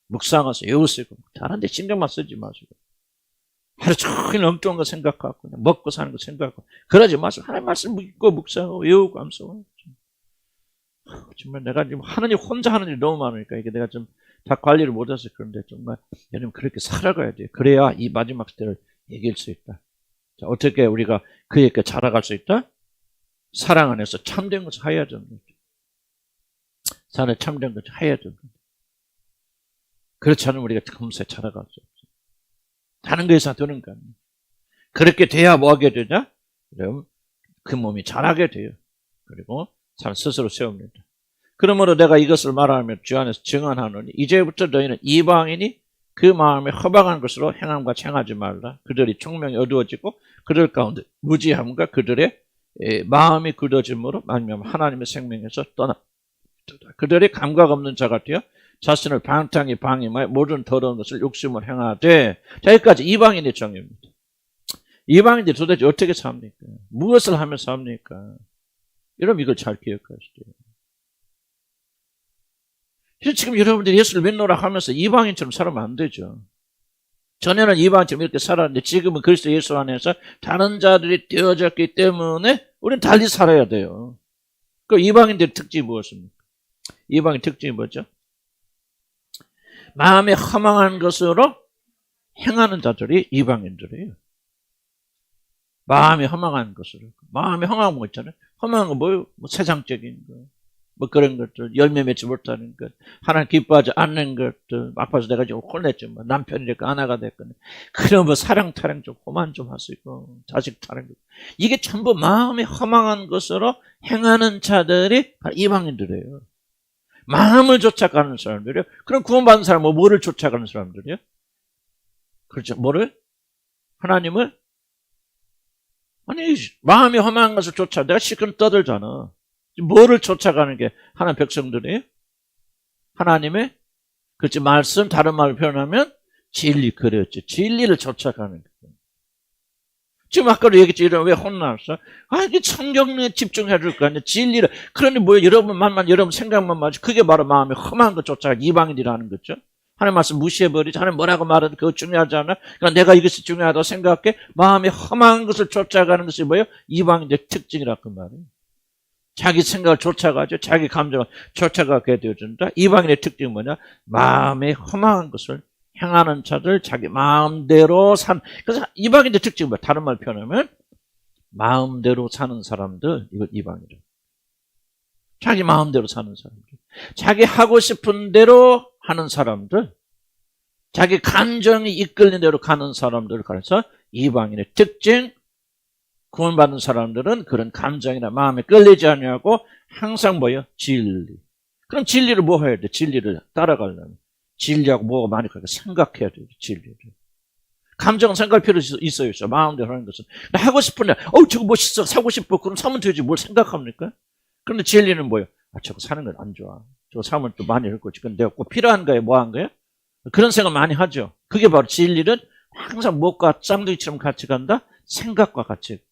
묵상하서 외우시고 다른 데 신경만 쓰지 마시고 하루 종일 엉뚱한 거 생각하고 그냥 먹고 사는 거 생각하고 그러지 마시고 하나님 말씀 읽고 묵상하고 외우고 하면서 정말 내가 지금 하나님 혼자 하는 일이 너무 많으니까 이게 내가 좀 다 관리를 못해서 그런데 정말 여러분 그렇게 살아가야 돼요. 그래야 이 마지막 때를 이길 수 있다. 자, 어떻게 우리가 그에게 자라갈 수 있다? 사랑 안에서 참된 것을 해야 됩니다. 사랑에 참된 것을 해야 됩니다. 그렇지 않으면 우리가 금세 자라갈 수 없어요. 다른 거에서 드는 거 아니에요. 그렇게 돼야 뭐 하게 되냐? 그럼 그 몸이 자라게 돼요. 그리고 참 스스로 세웁니다. 그러므로 내가 이것을 말하며 주 안에서 증언하노니 이제부터 너희는 이방인이 그 마음에 허망한 것으로 행함과 행하지 말라. 그들이 총명이 어두워지고 그들 가운데 무지함과 그들의 마음이 굳어짐으로 말미암아 하나님의 생명에서 떠나 그들이 감각 없는 자 같아요. 자신을 방탕히 방임하여 모든 더러운 것을 욕심을 행하되. 자, 여기까지 이방인의 정의입니다. 이방인들이 도대체 어떻게 삽니까? 무엇을 하며 삽니까? 여러분 이걸 잘 기억하시죠. 지금 여러분들이 예수를 믿노라 하면서 이방인처럼 살면 안 되죠. 전에는 이방인처럼 이렇게 살았는데 지금은 그리스도 예수 안에서 다른 자들이 되어졌기 때문에 우리는 달리 살아야 돼요. 그 이방인들의 특징이 무엇입니까? 이방인 특징이 뭐죠? 마음에 허망한 것으로 행하는 자들이 이방인들이에요. 마음이 허망한 것으로. 마음이 허망한 거 있잖아요. 허망한 건 뭐예요? 뭐 세상적인 거. 뭐 그런 것들, 열매 맺지 못하는 것, 하나님 기뻐하지 않는 것들, 아파서 내가 좀 혼냈지, 뭐 남편이니까 아내가 됐거든. 그럼 뭐 사랑 타령 좀 그만 좀 하시고, 자식 타령 좀. 이게 전부 마음이 허망한 것으로 행하는 자들이 이방인들이에요. 마음을 쫓아가는 사람들이요. 그럼 구원받은 사람은 뭐를 쫓아가는 사람들이요? 그렇죠. 뭐를? 하나님을? 아니, 마음이 허망한 것을 쫓아. 내가 시큰 떠들잖아. 뭐를 쫓아가는 게 하나님 백성들이에요? 하나님의 그렇지 말씀, 다른 말로 표현하면 진리, 그랬지. 진리를 쫓아가는 거예요. 지금 아까도 얘기했지. 이런 왜 혼났어? 아, 이게 성경에 집중해야 될 거 아니야. 진리를. 그러니 뭐 여러분 말만, 여러분 생각만 맞지. 그게 바로 마음에 험한 거 쫓아가 이방인이라는 거죠. 하나님 말씀 무시해버리지. 하나님 뭐라고 말하든 그거 중요하지 않아. 그러니까 내가 이것이 중요하다고 생각해. 마음에 험한 것을 쫓아가는 것이 뭐예요? 이방인의 특징이라 그 말이에요. 자기 생각을 쫓아가죠. 자기 감정을 쫓아가게 되어준다. 이방인의 특징이 뭐냐? 마음에 허망한 것을 행하는 자들, 자기 마음대로 그래서 이방인의 특징이 뭐야? 다른 말 표현하면 마음대로 사는 사람들, 이걸 이방이래. 자기 마음대로 사는 사람들. 자기 하고 싶은 대로 하는 사람들. 자기 감정이 이끌린 대로 가는 사람들을 가려서 이방인의 특징. 구원받은 사람들은 그런 감정이나 마음에 끌리지 않냐고 항상 뭐예요? 진리. 그럼 진리를 뭐 해야 돼? 진리를 따라가려면. 진리하고 뭐가 많이 가니까 생각해야 돼요. 진리를. 감정은 생각할 필요 있어요. 마음대로 하는 것은. 하고 싶은데 저거 멋있어. 사고 싶어. 그럼 사면 되지. 뭘 생각합니까? 그런데 진리는 뭐예요? 저거 사는 건 안 좋아. 저거 사면 또 많이 할 거지. 근데 내가 꼭 필요한 거예요? 뭐 한 거예요? 그런 생각 많이 하죠. 그게 바로 진리는 항상 무엇과 쌍둥이처럼 같이 간다? 생각과 같이.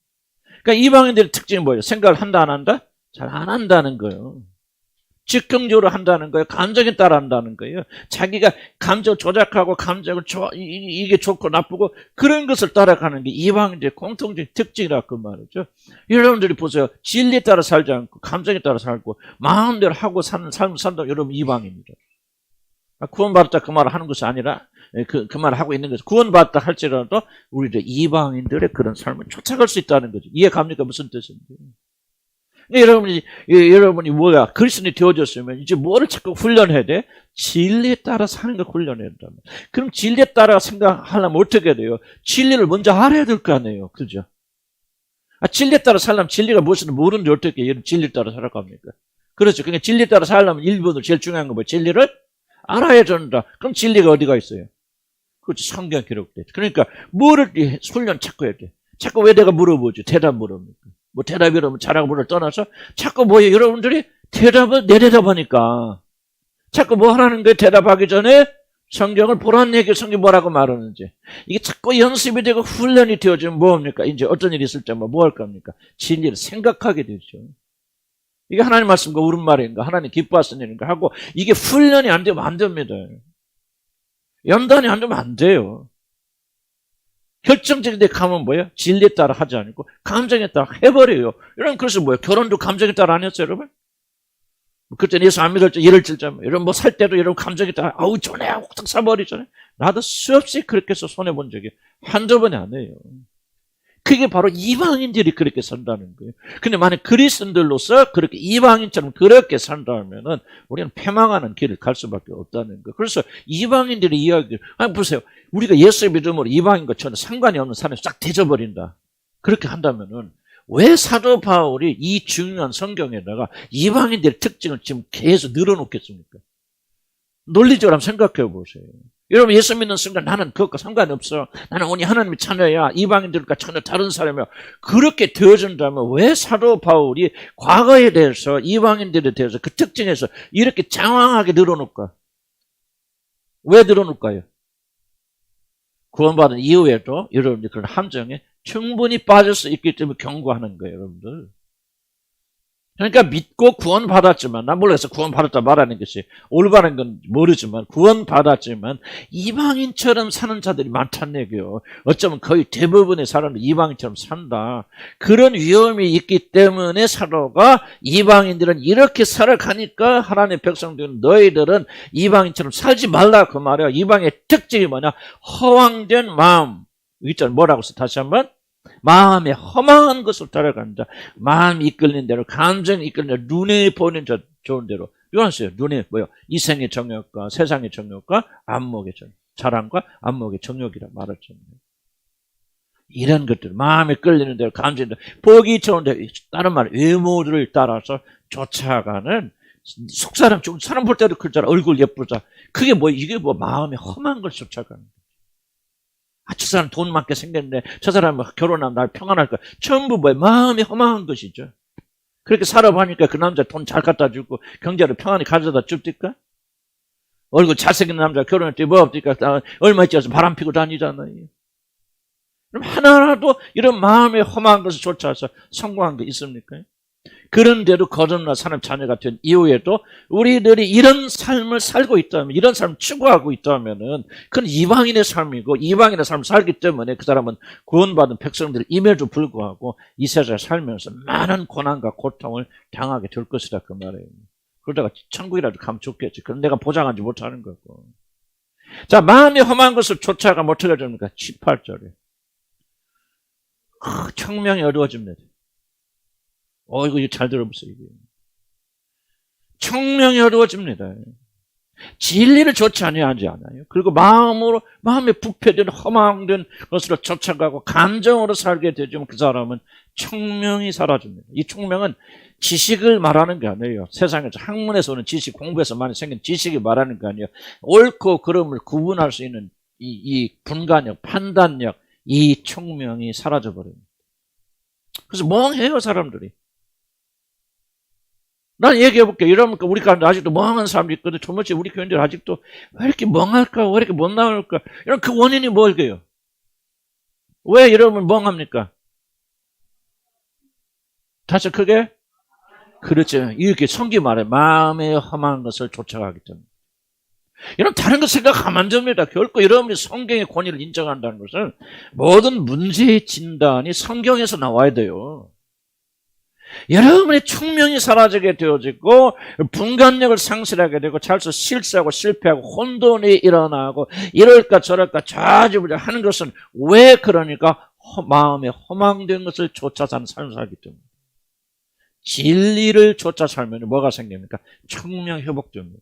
그러니까 이방인들의 특징이 뭐예요? 생각을 한다, 안 한다? 잘 안 한다는 거예요. 즉흥적으로 한다는 거예요. 감정에 따라 한다는 거예요. 자기가 감정을 조작하고 감정을 이게 좋고 나쁘고 그런 것을 따라가는 게 이방인들의 공통적인 특징이라고 그 말이죠. 여러분들이 보세요. 진리에 따라 살지 않고 감정에 따라 살고 마음대로 하고 사는 삶을 산다. 여러분 이방인입니다. 구원받았다 그 말을 하는 것이 아니라 그 말을 하고 있는 거죠. 구원받았다 할지라도 우리들 이방인들의 그런 삶을 쫓아갈 수 있다는 거죠. 이해갑니까? 무슨 뜻인지. 여러분이 뭐야? 그리스도인이 되어졌으면 이제 뭐를 자꾸 훈련해야 돼? 진리에 따라 사는 걸 훈련해야 된다. 그럼 진리에 따라 생각하려면 어떻게 돼요? 진리를 먼저 알아야 될 거 아니에요. 그죠? 진리에 따라 살려면 진리가 무엇인지 모르는데 어떻게 진리에 따라 살아갑니까? 그렇죠. 그러니까 진리에 따라 살려면 1번으로 제일 중요한 건 뭐예요? 진리를 알아야 된다. 그럼 진리가 어디가 있어요? 그렇죠. 성경 기록돼. 그러니까 뭐를 훈련 자꾸 해야 돼. 자꾸 왜 내가 물어보지? 대답 물어봅니까? 뭐 대답이라면 잘하고 뭐를 떠나서 자꾸 뭐예요? 여러분들이 대답을 내 대답하니까 자꾸 뭐 하라는 거예요? 대답하기 전에 성경을 보라는 얘기 성경이 뭐라고 말하는지 이게 자꾸 연습이 되고 훈련이 되어지면 뭐합니까? 이제 어떤 일이 있을 때 뭐 할 겁니까? 진리를 생각하게 되죠. 이게 하나님 말씀과 옳은 말인가? 하나님 기뻐하시는 일인가? 하고 이게 훈련이 안 되면 안 됩니다. 연단이 안 되면 안 돼요. 결정적인 데 가면 뭐예요? 진리에 따라 하지 않고 감정에 따라 해버려요. 여러분 그래서 뭐예요? 결혼도 감정에 따라 안 했어요, 여러분? 그때 예수 안 믿을 때 예를 들자면 여러분 뭐 살 때도 여러분 감정에 따라 아우 좋네 하고 딱 사버리잖아요. 나도 수없이 그렇게 해서 손해본 적이 한두 번이 아니에요. 그게 바로 이방인들이 그렇게 산다는 거예요. 근데 만약 그리스도인들로서 그렇게 이방인처럼 그렇게 산다면은 우리는 패망하는 길을 갈 수밖에 없다는 거예요. 그래서 이방인들의 이야기를, 아니, 보세요. 우리가 예수 믿음으로 이방인과 전혀 상관이 없는 사람이 싹 대져버린다. 그렇게 한다면은 왜 사도 바울이 이 중요한 성경에다가 이방인들의 특징을 지금 계속 늘어놓겠습니까? 논리적으로 한번 생각해 보세요. 여러분, 예수 믿는 순간 나는 그것과 상관이 없어. 나는 오직 하나님의 자녀야. 이방인들과 전혀 다른 사람이야. 그렇게 되어준다면 왜 사도 바울이 과거에 대해서, 이방인들에 대해서 그 특징에서 이렇게 장황하게 늘어놓을까? 왜 늘어놓을까요? 구원받은 이후에도 여러분들 그런 함정에 충분히 빠질 수 있기 때문에 경고하는 거예요, 여러분들. 그러니까 믿고 구원받았지만, 난 몰라서 구원받았다 말하는 것이 올바른 건 모르지만, 구원받았지만 이방인처럼 사는 자들이 많다는 얘기예요. 어쩌면 거의 대부분의 사람들이 이방인처럼 산다. 그런 위험이 있기 때문에 사도가 이방인들은 이렇게 살아가니까 하나님의 백성들은 너희들은 이방인처럼 살지 말라 그 말이야. 이방의 특징이 뭐냐? 허황된 마음. 있잖아요. 뭐라고 써? 다시 한번. 마음에 허망한 것을 따라간다. 마음이 이끌리는 대로, 감정이 이끌리는 대로, 눈에 보이는 좋은 대로. 요한스요. 눈에 뭐요? 이생의 정욕과 세상의 정욕과 안목의 정욕, 자랑과 안목의 정욕이라 말했잖아요. 이런 것들, 마음에 끌리는 대로, 감정이 보기 좋은 대로, 다른 말 외모들을 따라서 쫓아가는 속사람, 사람 볼 때도 그렇잖아. 얼굴 예쁘자. 그게 뭐, 이게 뭐 마음에 험한 걸 쫓아가는 거야. 아, 저 사람 돈 많게 생겼는데 저 사람 결혼하면 날 평안할까? 전부 뭐야? 마음이 허망한 것이죠. 그렇게 살아보니까 그 남자 돈 잘 갖다 주고 경제를 평안히 가져다 줍니까? 얼굴 잘생긴 남자 결혼할 때 뭐 없니까? 얼마 있지 않아서 바람 피고 다니잖아요. 그럼 하나라도 이런 마음의 험한 것을 쫓아서 성공한 게 있습니까? 그런데도 거듭나 사람 자녀가 된 이후에도 우리들이 이런 삶을 살고 있다면, 이런 삶을 추구하고 있다면은 그건 이방인의 삶이고 이방인의 삶을 살기 때문에 그 사람은 구원받은 백성들임에도 불구하고 이 세상에 살면서 많은 고난과 고통을 당하게 될 것이다 그 말이에요. 그러다가 천국이라도 가면 좋겠지. 그럼 내가 보장하지 못하는 거고. 자, 마음이 험한 것을 쫓아가면 어떻게 됩니까? 18절에 청명이 어두워집니다. 이거 잘 들어보세요. 이게. 청명이 어두워집니다. 진리를 쫓아내지 않아요. 그리고 마음에 부패된 허망된 것으로 쫓아가고 감정으로 살게 되지만 그 사람은 청명이 사라집니다. 이 청명은 지식을 말하는 게 아니에요. 세상에서 학문에서 오는 지식, 공부에서 많이 생긴 지식이 말하는 게 아니에요. 옳고 그름을 구분할 수 있는 이 분간력, 판단력, 이 청명이 사라져버립니다. 그래서 멍해요, 사람들이. 난 얘기해볼게요. 이러니까 우리 가운데 아직도 멍한 사람도 있거든. 정말 우리 교인들 아직도 왜 이렇게 멍할까? 왜 이렇게 못 나올까? 이런 그 원인이 뭘까요? 왜 이러면 멍합니까? 다시 크게? 그렇죠. 이렇게 성경 말해. 마음에 험한 것을 쫓아가기 때문에. 이런 다른 거 생각하면 안 됩니다. 결코 여러분이 성경의 권위를 인정한다는 것은 모든 문제의 진단이 성경에서 나와야 돼요. 여러분의 총명이 사라지게 되어지고 분간력을 상실하게 되고 자기서 실수하고 실패하고 혼돈이 일어나고 이럴까 저럴까 좌지우지 하는 것은 왜 그러니까 마음에 허망된 것을 쫓아 사는 삶을 살기 때문에. 진리를 쫓아 살면 뭐가 생깁니까? 청명 회복됩니다.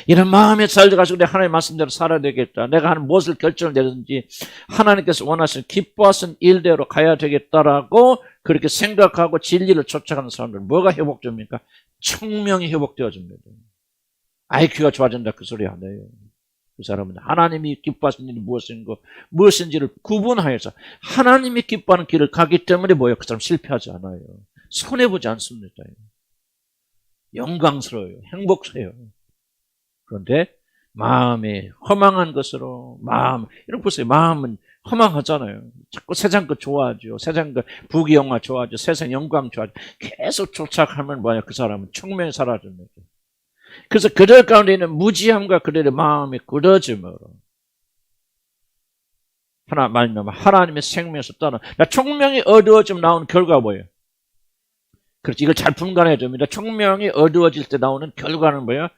이런 마음에 살려가지고 내 하나님의 말씀대로 살아야 되겠다. 내가 하는 무엇을 결정을 내든지 하나님께서 원하시는 기뻐하신 일대로 가야 되겠다라고 그렇게 생각하고 진리를 쫓아가는 사람들은 뭐가 회복됩니까? 청명이 회복되어집니다. IQ가 좋아진다 그 소리 아니에요. 그 사람은 하나님이 기뻐하시는 일이 무엇인지를 구분하여서 하나님이 기뻐하는 길을 가기 때문에 뭐예요? 그 사람 실패하지 않아요. 손해보지 않습니다. 영광스러워요. 행복해요. 그런데 마음이 허망한 것으로 이런 보세요. 마음은 허망하잖아요. 자꾸 세상 거 좋아하죠. 세상 거 부귀영화 좋아하죠. 세상 영광 좋아하죠. 계속 쫓아가면 뭐야? 그 사람은 청명이 사라집니다. 그래서 그들 가운데 있는 무지함과 그들의 마음이 굳어짐으로 하나님의 생명에서 떠나 청명이 어두워지면 나오는 결과가 뭐예요? 그렇지. 이걸 잘 분간해야 됩니다. 청명이 어두워질 때 나오는 결과는 뭐예요?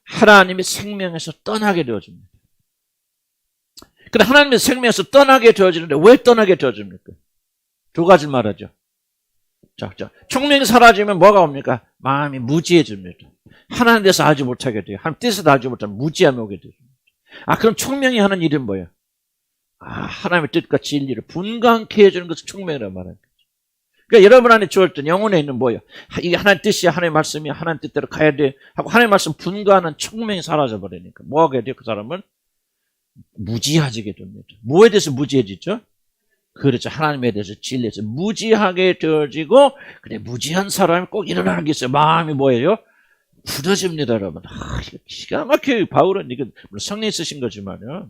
하나님의 생명에서 떠나게 되어집니다. 근데 하나님의 생명에서 떠나게 되어지는데 왜 떠나게 되어집니까? 두 가지 말하죠. 자, 총명이 사라지면 뭐가 옵니까? 마음이 무지해집니다. 하나님께서 알지 못하게 돼요. 하나님 뜻에서 알지 못하면 무지함이 오게 돼요. 그럼 총명이 하는 일은 뭐예요? 하나님의 뜻과 진리를 분간케 해주는 것을 총명이라고 말하는 거죠. 그러니까 여러분 안에 주어졌던 영혼에 있는 뭐예요? 이게 하나님 뜻이야, 하나님 말씀이야, 하나님 뜻대로 가야 돼 하고 하나님 말씀 분간하는 총명이 사라져버리니까 뭐 하게 돼요? 그 사람은 무지해지게 됩니다. 뭐에 대해서 무지해지죠? 그렇죠. 하나님에 대해서 진리에서 무지하게 되어지고, 근데 무지한 사람이 꼭 일어나는 게 있어요. 마음이 뭐예요? 굳어집니다, 여러분. 기가 막혀요. 바울은 이거 성령이 쓰신 거지만요.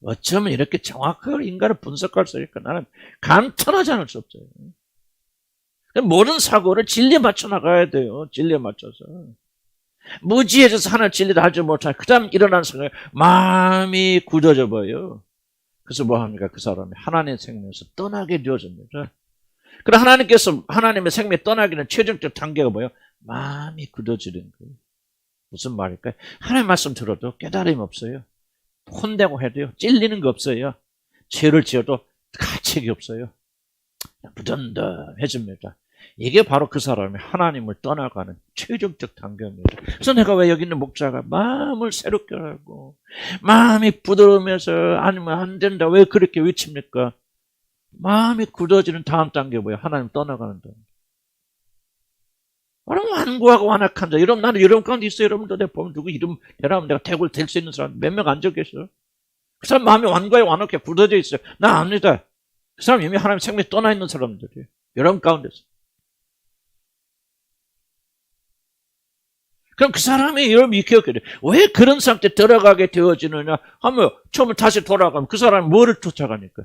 어쩌면 이렇게 정확하게 인간을 분석할 수 있을까? 나는 감탄하지 않을 수 없어요. 모든 사고를 진리에 맞춰 나가야 돼요. 진리에 맞춰서. 무지해져서 하나님 진리를 알지 못하고, 그 다음 일어나는 순간 마음이 굳어져 버려요. 그래서 뭐 합니까? 그 사람이 하나님의 생명에서 떠나게 되어집니다. 그럼 하나님께서 하나님의 생명에 떠나기는 최종적 단계가 뭐예요? 마음이 굳어지는 거예요. 무슨 말일까요? 하나님 말씀 들어도 깨달음이 없어요. 혼내고 해도요, 찔리는 거 없어요. 죄를 지어도 가책이 없어요. 부든든해집니다. 이게 바로 그 사람이 하나님을 떠나가는 최종적 단계입니다. 그래서 내가 왜 여기 있는 목자가 마음을 새롭게 하고 마음이 부드러우면서 아니면 안 된다 왜 그렇게 외칩니까? 마음이 굳어지는 다음 단계 뭐예요? 하나님 떠나가는 단계. 여러분 완고하고 완악한 자, 여러분 나는 여러분 가운데 있어요. 여러분도 내가 보면 누구 이름 대라면 내가 대구를 댈 수 있는 사람 몇 명 앉아 계셔. 그 사람 마음이 완고하고 완악해 굳어져 있어요. 나 압니다. 그 사람 이미 하나님 생명에 떠나 있는 사람들이에요. 여러분 가운데서. 그럼 그 사람이 여러분이 기억해야 돼요. 왜 그런 상태에 들어가게 되어지느냐 하면 처음에 다시 돌아가면 그 사람이 뭐를 쫓아가니까?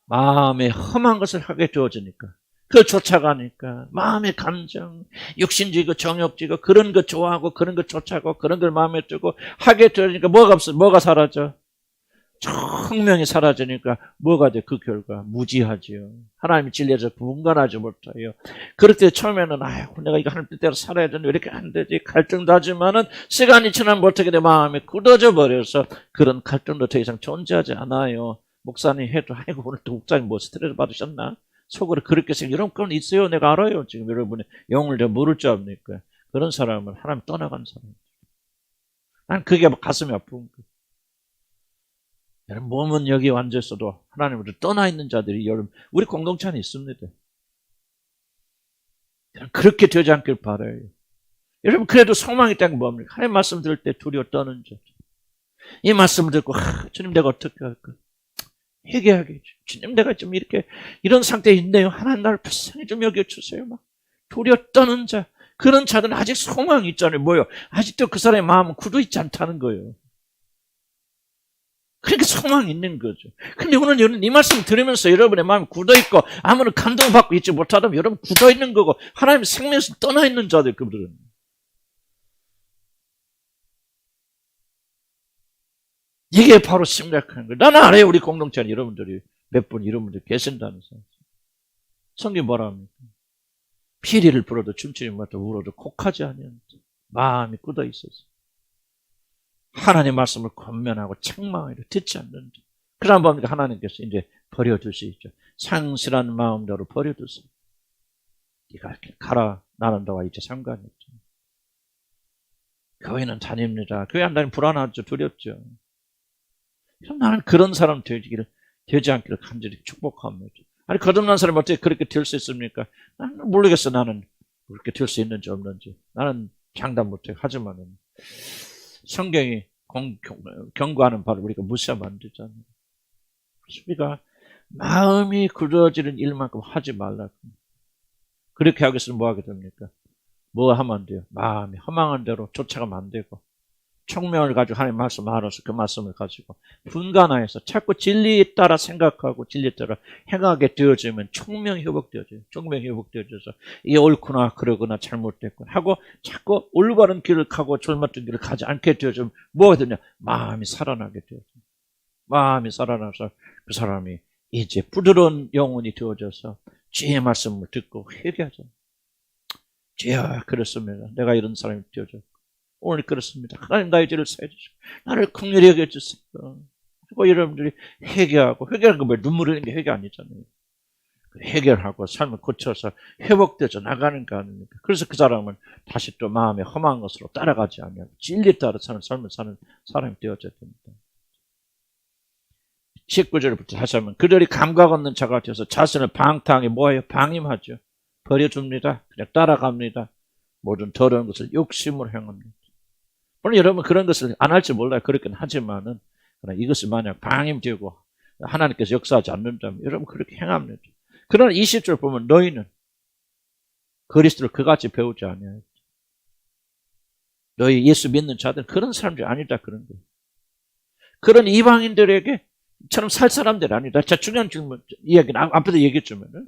마음에 험한 것을 하게 되어지니까. 그걸 쫓아가니까 마음의 감정, 육신주의고 정욕주의고 그런 거 좋아하고 그런 거 쫓아가고 그런 걸 마음에 두고 하게 되니까 뭐가 없어? 뭐가 사라져? 청명이 사라지니까 뭐가 돼? 그 결과 무지하지요. 하나님의 진리에서 분간하지 못해요. 그럴 때 처음에는 내가 이거 하나님 뜻대로 살아야 되는데 왜 이렇게 안 되지? 갈등도 하지만은 시간이 지나면 어떻게 돼? 마음이 굳어져 버려서 그런 갈등도 더 이상 존재하지 않아요. 목사님 해도 아이고 오늘 또 목사님 뭐 스트레스 받으셨나? 속으로 그렇게 생각 이런 건 있어요. 내가 알아요. 지금 여러분의 영을 내가 모를 줄 압니까? 그런 사람은 하나님 떠나간 사람. 난 그게 가슴이 아픈 거예요. 여러분 몸은 여기 앉아 있어도 하나님으로 떠나 있는 자들이 여러분 우리 공동체 안에 있습니다. 그렇게 되지 않길 바라요. 여러분 그래도 소망이 있다는 게 뭡니까? 하나님 말씀 들을 때 두려워 떠는 자. 이 말씀을 듣고 주님 내가 어떻게 할까? 회개하게 주님 내가 좀 이렇게 이런 상태에 있네요. 하나님 나를 불쌍히 좀 여겨주세요. 막 두려워 떠는 자. 그런 자들은 아직 소망이 있잖아요. 뭐요? 아직도 그 사람의 마음은 굳어 있지 않다는 거예요. 그러니까 소망이 있는 거죠. 근데 오늘 여러분 이 말씀 들으면서 여러분의 마음이 굳어있고 아무런 감동받고 있지 못하다면 여러분 굳어있는 거고 하나님의 생명에서 떠나있는 자들 그들은. 이게 바로 심각한 거예요. 나는 알아요. 우리 공동체 안에 여러분들이 몇 분 이런 분들 계신다는 사실. 성경 뭐라 합니까? 피리를 불어도 춤추지 못하고 울어도 곡하지 아니하는 마음이 굳어있어서. 하나님의 말씀을 권면하고 책망하고 듣지 않는다. 그런 마음이니까 하나님께서 이제 버려둘 수 있죠. 상실한 마음대로 버려두세요. 네가 가라. 나는 너와 이제 상관이 없죠. 교회는 다닙니다. 교회 안 다니면 불안하죠. 두렵죠. 그럼 나는 그런 사람 되지 않기를 간절히 축복합니다. 아니 거듭난 사람이 어떻게 그렇게 될 수 있습니까? 나는 모르겠어. 나는 그렇게 될 수 있는지 없는지. 나는 장담 못해. 하지만은 성경이 경고하는 바를 우리가 무시하면 안 되잖아요. 우리가 마음이 굳어지는 일만큼 하지 말라고. 그렇게 하기 위해서는 뭐 하게 됩니까? 뭐 하면 안 돼요? 마음이 허망한 대로 쫓아가면 안 되고 총명을 가지고 하나님 말씀 알아서 그 말씀을 가지고 분간하여서 자꾸 진리에 따라 생각하고 진리에 따라 행하게 되어지면 총명이 회복되어져요. 총명이 회복되어져서 이게 옳구나 그러거나 잘못됐구나 하고 자꾸 올바른 길을 가고 졸맞은 길을 가지 않게 되어지면 뭐가 되냐? 마음이 살아나게 되어져요. 마음이 살아나서 그 사람이 이제 부드러운 영혼이 되어져서 주의 말씀을 듣고 회개하죠. 주여 그렇습니다. 내가 이런 사람이 되어졌고 오늘 그렇습니다. 하나님 나의 죄를 사해 주시고 나를 긍휼히 여겨주세요. 뭐 여러분들이 회개하는 거 뭐 눈물 흘리는 게 회개 아니잖아요. 해결하고 삶을 고쳐서 회복되어 나가는 거 아닙니까? 그래서 그 사람은 다시 또 마음에 험한 것으로 따라가지 않으면 진리에 따라 사는 삶을 사는 사람이 되어져야 됩니다. 19절부터 다시 한번 그들이 감각 없는 자가 되어서 자신을 방탕하게 뭐예요? 방임하죠. 버려줍니다. 그냥 따라갑니다. 모든 더러운 것을 욕심으로 행합니다. 물론 여러분 그런 것을 안 할지 몰라요. 그렇긴 하지만은 이것이 만약 방임되고 하나님께서 역사하지 않는다면 여러분 그렇게 행합니다. 그러나 20절 보면 너희는 그리스도를 그같이 배우지 아니하였다. 너희 예수 믿는 자들은 그런 사람들이 아니다 그런 거예요. 그런 이방인들에게 처럼 살 사람들이 아니다. 자, 중요한 질문 이야기는 앞에도 얘기했지만은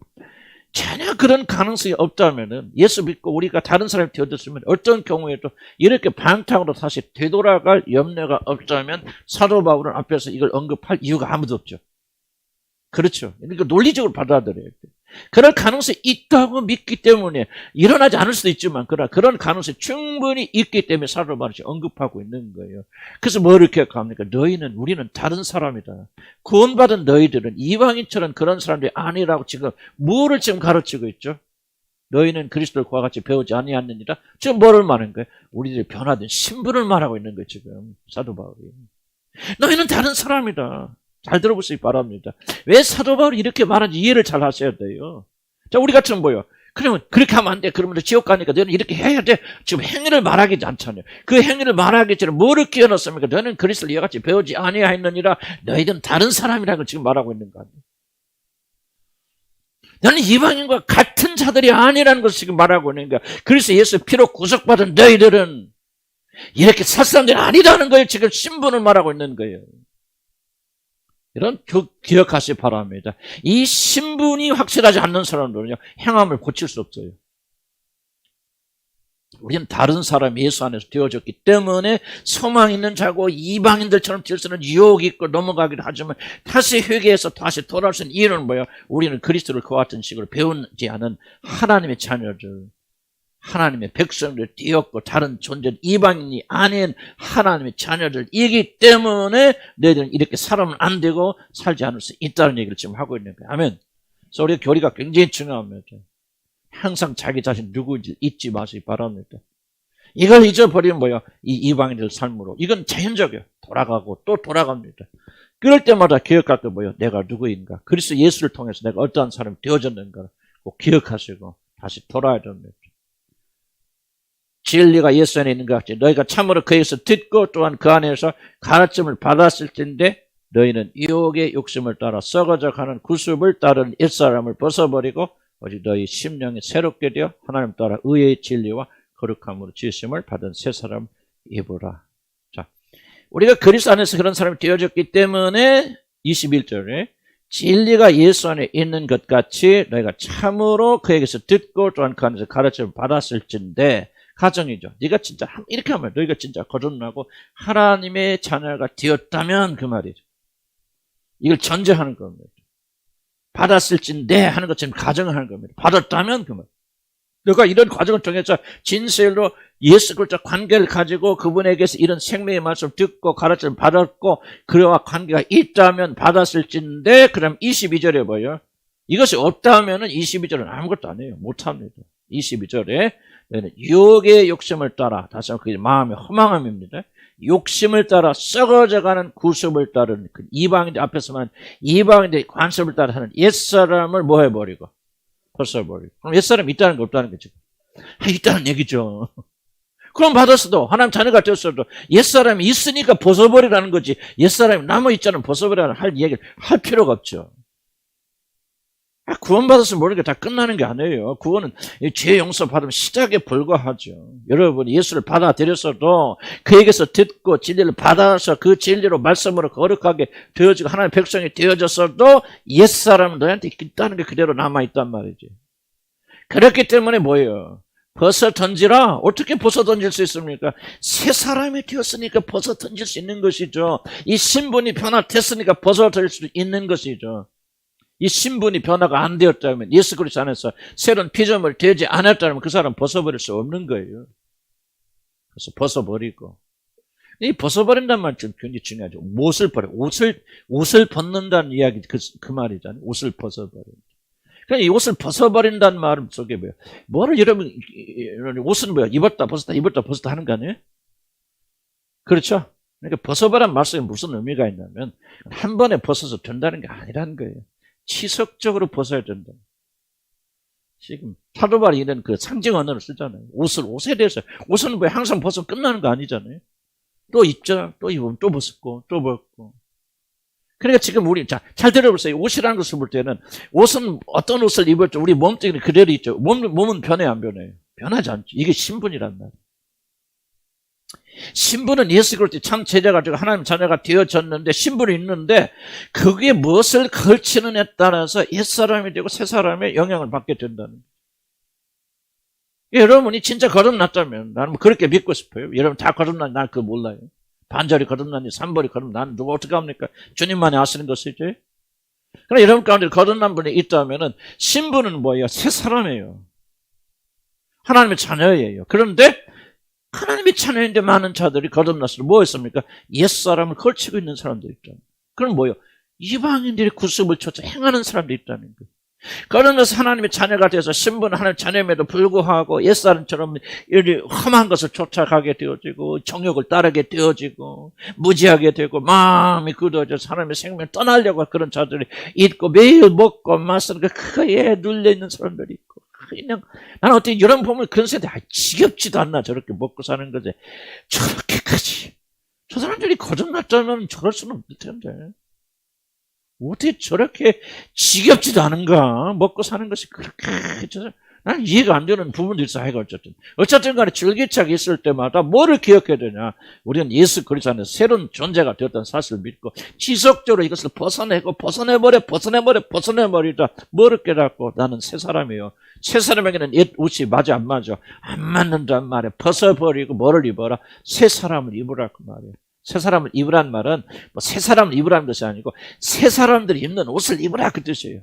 전혀 그런 가능성이 없다면은 예수 믿고 우리가 다른 사람이 되어졌으면 어떤 경우에도 이렇게 방탕으로 다시 되돌아갈 염려가 없다면 사도 바울은 앞에서 이걸 언급할 이유가 아무도 없죠. 그렇죠. 그러니까 논리적으로 받아들여야 돼. 그럴 가능성이 있다고 믿기 때문에 일어나지 않을 수도 있지만 그런 가능성이 충분히 있기 때문에 사도 바울이 언급하고 있는 거예요. 그래서 뭐 이렇게 합니까? 우리는 다른 사람이다. 구원받은 너희들은 이방인처럼 그런 사람들이 아니라고 지금 뭐를 지금 가르치고 있죠? 너희는 그리스도를 그와 같이 배우지 아니하느니라. 지금 뭐를 말하는 거예요? 우리들이 변화된 신분을 말하고 있는 거예요. 지금 사도 바울이. 너희는 다른 사람이다. 잘 들어보시기 바랍니다. 왜 사도 바울이 이렇게 말하는지 이해를 잘 하셔야 돼요. 자, 우리 같으면 뭐요? 그러면 그렇게 하면 안 돼. 그러면 지옥 가니까 너는 이렇게 해야 돼. 지금 행위를 말하기 않잖아요. 그 행위를 말하기 전에 뭐를 끼워넣습니까? 너는 그리스도를 이와 같이 배우지 아니하였느니라. 너희들은 다른 사람이라는 걸 지금 말하고 있는 거 아니에요. 너는 이방인과 같은 자들이 아니라는 것을 지금 말하고 있는 거야. 그래서 예수 피로 구속받은 너희들은 이렇게 살 사람들이 아니라는 거예요. 지금 신분을 말하고 있는 거예요. 이런 기억하시기 바랍니다. 이 신분이 확실하지 않는 사람들은요, 행함을 고칠 수 없어요. 우리는 다른 사람 예수 안에서 되어졌기 때문에 소망 있는 자고 이방인들처럼 될 수는 유혹이 있고 넘어가기도 하지만 다시 회개해서 다시 돌아올 수 있는 이유는 뭐예요? 우리는 그리스도를 그와 같은 식으로 배우지 않은 하나님의 자녀들, 하나님의 백성들 띄었고 다른 존재 이방인이 아닌 하나님의 자녀들이기 때문에 너희들은 이렇게 살아면 안 되고 살지 않을 수 있다는 얘기를 지금 하고 있는 거예요. 아멘. 그래서 우리의 교리가 굉장히 중요합니다. 항상 자기 자신 누구인지 잊지 마시기 바랍니다. 이걸 잊어버리면 뭐예요? 이 이방인들 삶으로. 이건 자연적이에요. 돌아가고 또 돌아갑니다. 그럴 때마다 기억할 게 뭐예요? 내가 누구인가? 그리스도 예수를 통해서 내가 어떠한 사람이 되어졌는가 꼭 기억하시고 다시 돌아야 됩니다. 진리가 예수 안에 있는 것 같이 너희가 참으로 그에서 듣고 또한 그 안에서 가르침을 받았을 텐데 너희는 유혹의 욕심을 따라 썩어져 가는 구습을 따르는 옛사람을 벗어버리고 오직 너희 심령이 새롭게 되어 하나님 따라 의의 진리와 거룩함으로 지으심을 받은 새 사람 입으라. 자, 우리가 그리스도 안에서 그런 사람이 되어졌기 때문에 21절에 진리가 예수 안에 있는 것 같이 너희가 참으로 그에게서 듣고 또한 그 안에서 가르침을 받았을진데 가정이죠. 네가 진짜 이렇게 하면 너희가 진짜 거듭나고 하나님의 자녀가 되었다면 그 말이죠. 이걸 전제하는 겁니다. 받았을진데 하는 것처럼 가정하는 겁니다. 받았다면 그 말. 너가 이런 과정을 통해서 진실로 예수 그리스도와 관계를 가지고 그분에게서 이런 생명의 말씀 듣고 가르침을 받았고 그와 관계가 있다면 받았을진데 그럼 22절에 뭐예요? 이것이 없다면은 22절은 아무것도 안 해요. 못합니다. 22절에 유혹의 욕심을 따라 다시 한번 그게 마음의 허망함입니다. 욕심을 따라 썩어져가는 구습을 따르는 그 이방인들 앞에서만 이방인들의 관습을 따라 하는 옛사람을 뭐 해버리고 벗어버리고. 그럼 옛사람이 있다는 게 없다는 거죠. 있다는 얘기죠. 그럼 받았어도 하나님 자녀가 되었어도 옛사람이 있으니까 벗어버리라는 거지 옛사람이 남아있자는 벗어버리라는 할 얘기를 할 필요가 없죠. 구원받았으면 모르는 게 다 끝나는 게 아니에요. 구원은 죄 용서 받으면 시작에 불과하죠. 여러분이 예수를 받아들였어도 그에게서 듣고 진리를 받아서 그 진리로 말씀으로 거룩하게 되어지고 하나님의 백성이 되어졌어도 옛사람은 너한테 있다는 게 그대로 남아있단 말이지. 그렇기 때문에 뭐예요? 벗어 던지라. 어떻게 벗어 던질 수 있습니까? 새 사람이 되었으니까 벗어 던질 수 있는 것이죠. 이 신분이 변화됐으니까 벗어 던질 수 있는 것이죠. 이 신분이 변화가 안 되었다면 예수 그리스도 안에서 새로운 피조물 되지 않았다면 그 사람 벗어버릴 수 없는 거예요. 그래서 벗어버리고 이 벗어버린다는 말 좀 굉장히 중요하죠. 못을 버려. 옷을 벗는다는 이야기, 그 말이잖아요. 옷을 벗어버려. 그러니까 이 옷을 벗어버린다는 말 속에 뭐예요? 뭐를 여러분, 옷은 뭐야? 입었다, 벗었다, 입었다, 벗었다 하는 거 아니에요? 그렇죠? 그러니까 벗어버린 말씀에 무슨 의미가 있냐면, 한 번에 벗어서 된다는 게 아니라는 거예요. 지속적으로 벗어야 된다. 지금 사도 바울이 이런 그 상징 언어를 쓰잖아요. 옷에 대해서. 옷은 왜 항상 벗어 끝나는 거 아니잖아요. 또 입죠. 또 입으면 또 벗고, 또 벗고. 그러니까 지금 우리, 자, 잘 들어보세요. 옷이라는 것을 볼 때는, 옷은 어떤 옷을 입을지 우리 몸뚱이 그대로 있죠. 몸은 변해, 안 변해요? 변하지 않죠. 이게 신분이란 말이에요. 신분은 예수 그리스도 참 제자가 되고 하나님 자녀가 되어졌는데, 신분이 있는데, 그게 무엇을 걸치느냐에 따라서 옛사람이 되고 새사람의 영향을 받게 된다는 거예요. 여러분이 진짜 거듭났다면, 나는 그렇게 믿고 싶어요. 여러분 다 거듭난, 난 그거 몰라요. 반절이 거듭났니, 3벌이 거듭났니, 나는 누가 어떻게 합니까? 주님만이 아시는 것이지. 그러나 여러분 가운데 거듭난 분이 있다면은, 신분은 뭐예요? 새 사람이에요. 하나님의 자녀예요. 그런데, 하나님의 자녀인데 많은 자들이 거듭났을 때 뭐 했습니까? 옛사람을 걸치고 있는 사람들이 있다. 그럼 뭐예요? 이방인들이 구습을 쫓아 행하는 사람들이 있다는 거예요. 거듭나서 하나님의 자녀가 돼서 신분 하나님의 자녀임에도 불구하고 옛사람처럼 이렇게 험한 것을 쫓아가게 되어지고 정욕을 따르게 되어지고 무지하게 되고 마음이 굳어져서 하나님의 생명을 떠나려고 그런 자들이 있고 매일 먹고 마시는 그에 눌려있는 사람들이 있고 그냥 나는 어떻게 이런 보면 그런 세대 지겹지도 않나 저렇게 먹고 사는 거지 저렇게까지 저 사람들이 거듭났다면 저럴 수는 없을 텐데 어떻게 저렇게 지겹지도 않은가? 먹고 사는 것이 그렇게 나는 이해가 안 되는 부분도 있어. 어쨌든 간에 줄기차게 있을 때마다 뭐를 기억해야 되냐? 우리는 예수 그리스도 안에서 새로운 존재가 되었다는 사실을 믿고 지속적으로 이것을 벗어내버리다. 뭐를 깨닫고 나는 새 사람이에요. 새 사람에게는 옛 옷이 맞아 안 맞아? 안 맞는단 말이에요. 벗어버리고 뭐를 입어라? 새 사람을 입으라 그 말이에요. 새 사람을 입으란 말은 뭐 새 사람을 입으라는 것이 아니고 새 사람들이 입는 옷을 입으라 그 뜻이에요.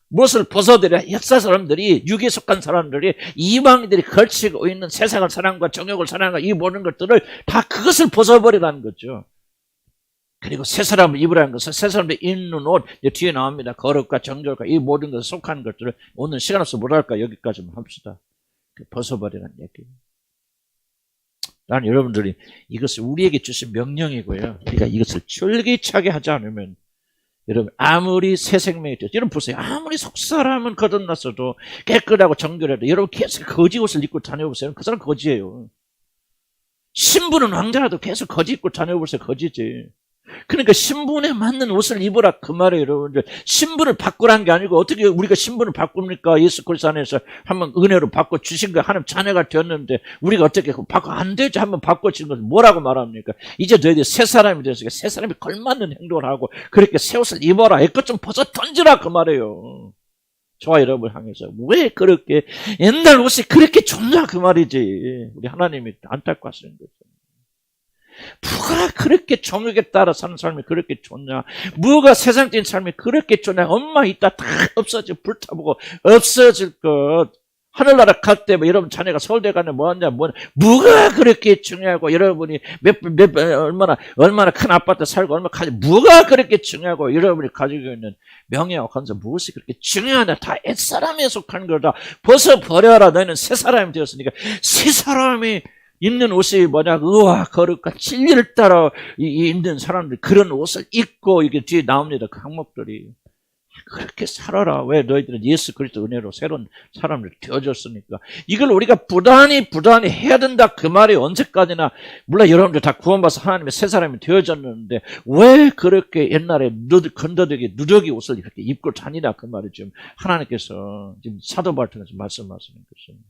무엇을 벗어들여 옛 사람들이 육에 속한 사람들이 이방인들이 걸치고 있는 세상을 사랑과 정욕을 사랑과 이 모든 것들을 다 그것을 벗어버리라는 거죠. 그리고 새 사람을 입으라는 것은 새 사람들이 입는 옷 뒤에 나옵니다. 거룩과 정결과 이 모든 것에 속한 것들을 오늘 시간 없어 못할까 여기까지만 합시다. 벗어버리라는 얘기예요. 나는 여러분들이 이것을 우리에게 주신 명령이고요. 우리가 이것을 줄기차게 하지 않으면 여러분 아무리 새 생명이 되어서 여러분 보세요. 아무리 속사람은 거듭났어도 깨끗하고 정결해도 여러분 계속 거지 옷을 입고 다녀보세요. 그 사람 거지예요. 신분은 왕자라도 계속 거지 입고 다녀보세요. 거지지. 그러니까 신분에 맞는 옷을 입으라 그 말이에요. 여러분들 신분을 바꾸라는 게 아니고 어떻게 우리가 신분을 바꿉니까? 예수 그리스도 안에서 한번 은혜로 바꿔 주신 거 하나님 자녀가 되었는데 우리가 어떻게 바꿔 안 되죠. 한번 바꿔주신 것을 뭐라고 말합니까? 이제 너희들이 새 사람이 되었으니까 새 사람이 걸맞는 행동을 하고 그렇게 새 옷을 입어라. 이것 좀 벗어 던지라 그 말이에요. 저와 여러분을 향해서 왜 그렇게 옛날 옷이 그렇게 좋냐 그 말이지. 우리 하나님이 안타까워하시는 거죠. 뭐가 그렇게 정욕에 따라 사는 삶이 그렇게 좋냐? 뭐가 세상적인 삶이 그렇게 좋냐? 엄마 이따 다 없어질 불타보고 없어질 것. 하늘나라 갈 때 뭐 여러분 자녀가 서울대 가면 뭐하냐? 뭐가 그렇게 중요하고 여러분이 얼마나 큰 아파트 살고 얼마나 뭐가 그렇게 중요하고 여러분이 가지고 있는 명예와 건설 무엇이 그렇게 중요하냐? 다 옛사람에 속한 거다. 벗어버려라. 너희는 새 사람이 되었으니까 새 사람이 입는 옷이 뭐냐? 의와 거룩과 진리를 따라 입는 사람들 그런 옷을 입고 이게 뒤에 나옵니다. 그 항목들이. 그렇게 살아라. 왜? 너희들은 예수 그리스도 은혜로 새로운 사람을 되어줬으니까. 이걸 우리가 부단히 해야 된다. 그 말이 언제까지나. 물론 여러분들 다 구원받아서 하나님의 새 사람이 되어졌는데 왜 그렇게 옛날에 건더되게 누더기 옷을 이렇게 입고 다니나 그 말이 지금 하나님께서 지금 사도 바울 통해서 말씀하시는 것입니다.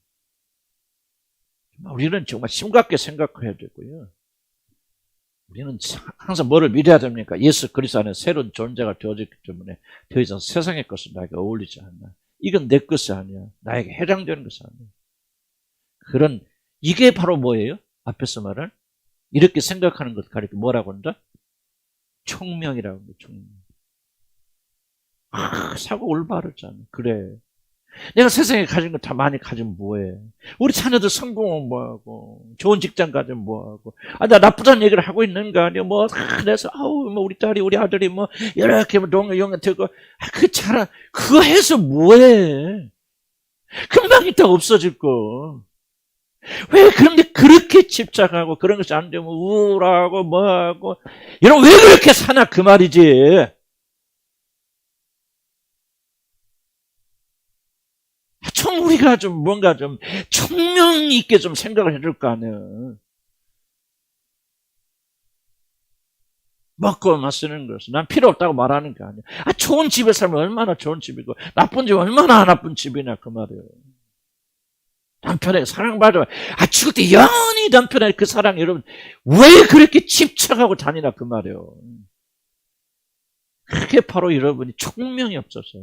우리는 정말 심각하게 생각해야 되고요. 우리는 항상 뭐를 믿어야 됩니까? 예수 그리스도 안에 새로운 존재가 되어졌기 때문에 더 이상 세상의 것은 나에게 어울리지 않나. 이건 내 것이 아니야. 나에게 해당되는 것이 아니야. 이게 바로 뭐예요? 앞에서 말한 이렇게 생각하는 것 가리켜 뭐라고 한다? 총명이라고 한다. 총명. 사고 올바르잖아. 그래. 내가 세상에 가진 거 다 많이 가지면 뭐해? 우리 자녀들 성공은 뭐하고, 좋은 직장 가지면 뭐하고, 나 나쁘다는 얘기를 하고 있는 거 아니야? 뭐, 그래서, 뭐, 우리 딸이, 우리 아들이 뭐, 이렇게 뭐, 영화 되고, 그거 해서 뭐해? 금방 있다 없어질 거. 왜 그런데 그렇게 집착하고, 그런 것이 안 되면 우울하고, 뭐하고, 이런 왜 그렇게 사나, 그 말이지. 좀 우리가 좀 뭔가 좀 총명 있게 좀 생각을 해줄 거 아니야. 먹고 마시는 것은 난 필요 없다고 말하는 게 아니야. 좋은 집에 살면 얼마나 좋은 집이고 나쁜 집 얼마나 나쁜 집이냐 그 말이에요. 남편에게 사랑받아. 죽을 때 영원히 남편에게 그 사랑 여러분 왜 그렇게 집착하고 다니나 그 말이에요. 그게 바로 여러분이 총명이 없어서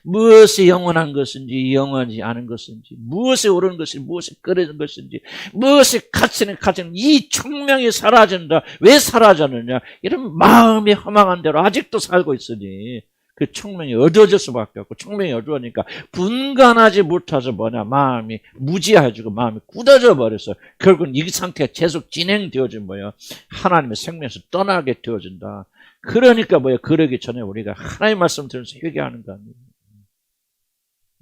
무엇이 영원한 것인지 영원하지 않은 것인지 무엇이 옳은 것인지 무엇이 끌어진 것인지 무엇이 가치는 이 총명이 사라진다. 왜 사라졌느냐. 이런 마음이 허망한 대로 아직도 살고 있으니 그 총명이 어두워질 수밖에 없고 총명이 어두우니까 분간하지 못해서 뭐냐 마음이 무지해지고 마음이 굳어져 버렸어요. 결국은 이 상태가 계속 진행되어진 뭐야 하나님의 생명에서 떠나게 되어진다. 그러니까 뭐야 그러기 전에 우리가 하나님의 말씀 들으면서 회개하는 거 아니에요.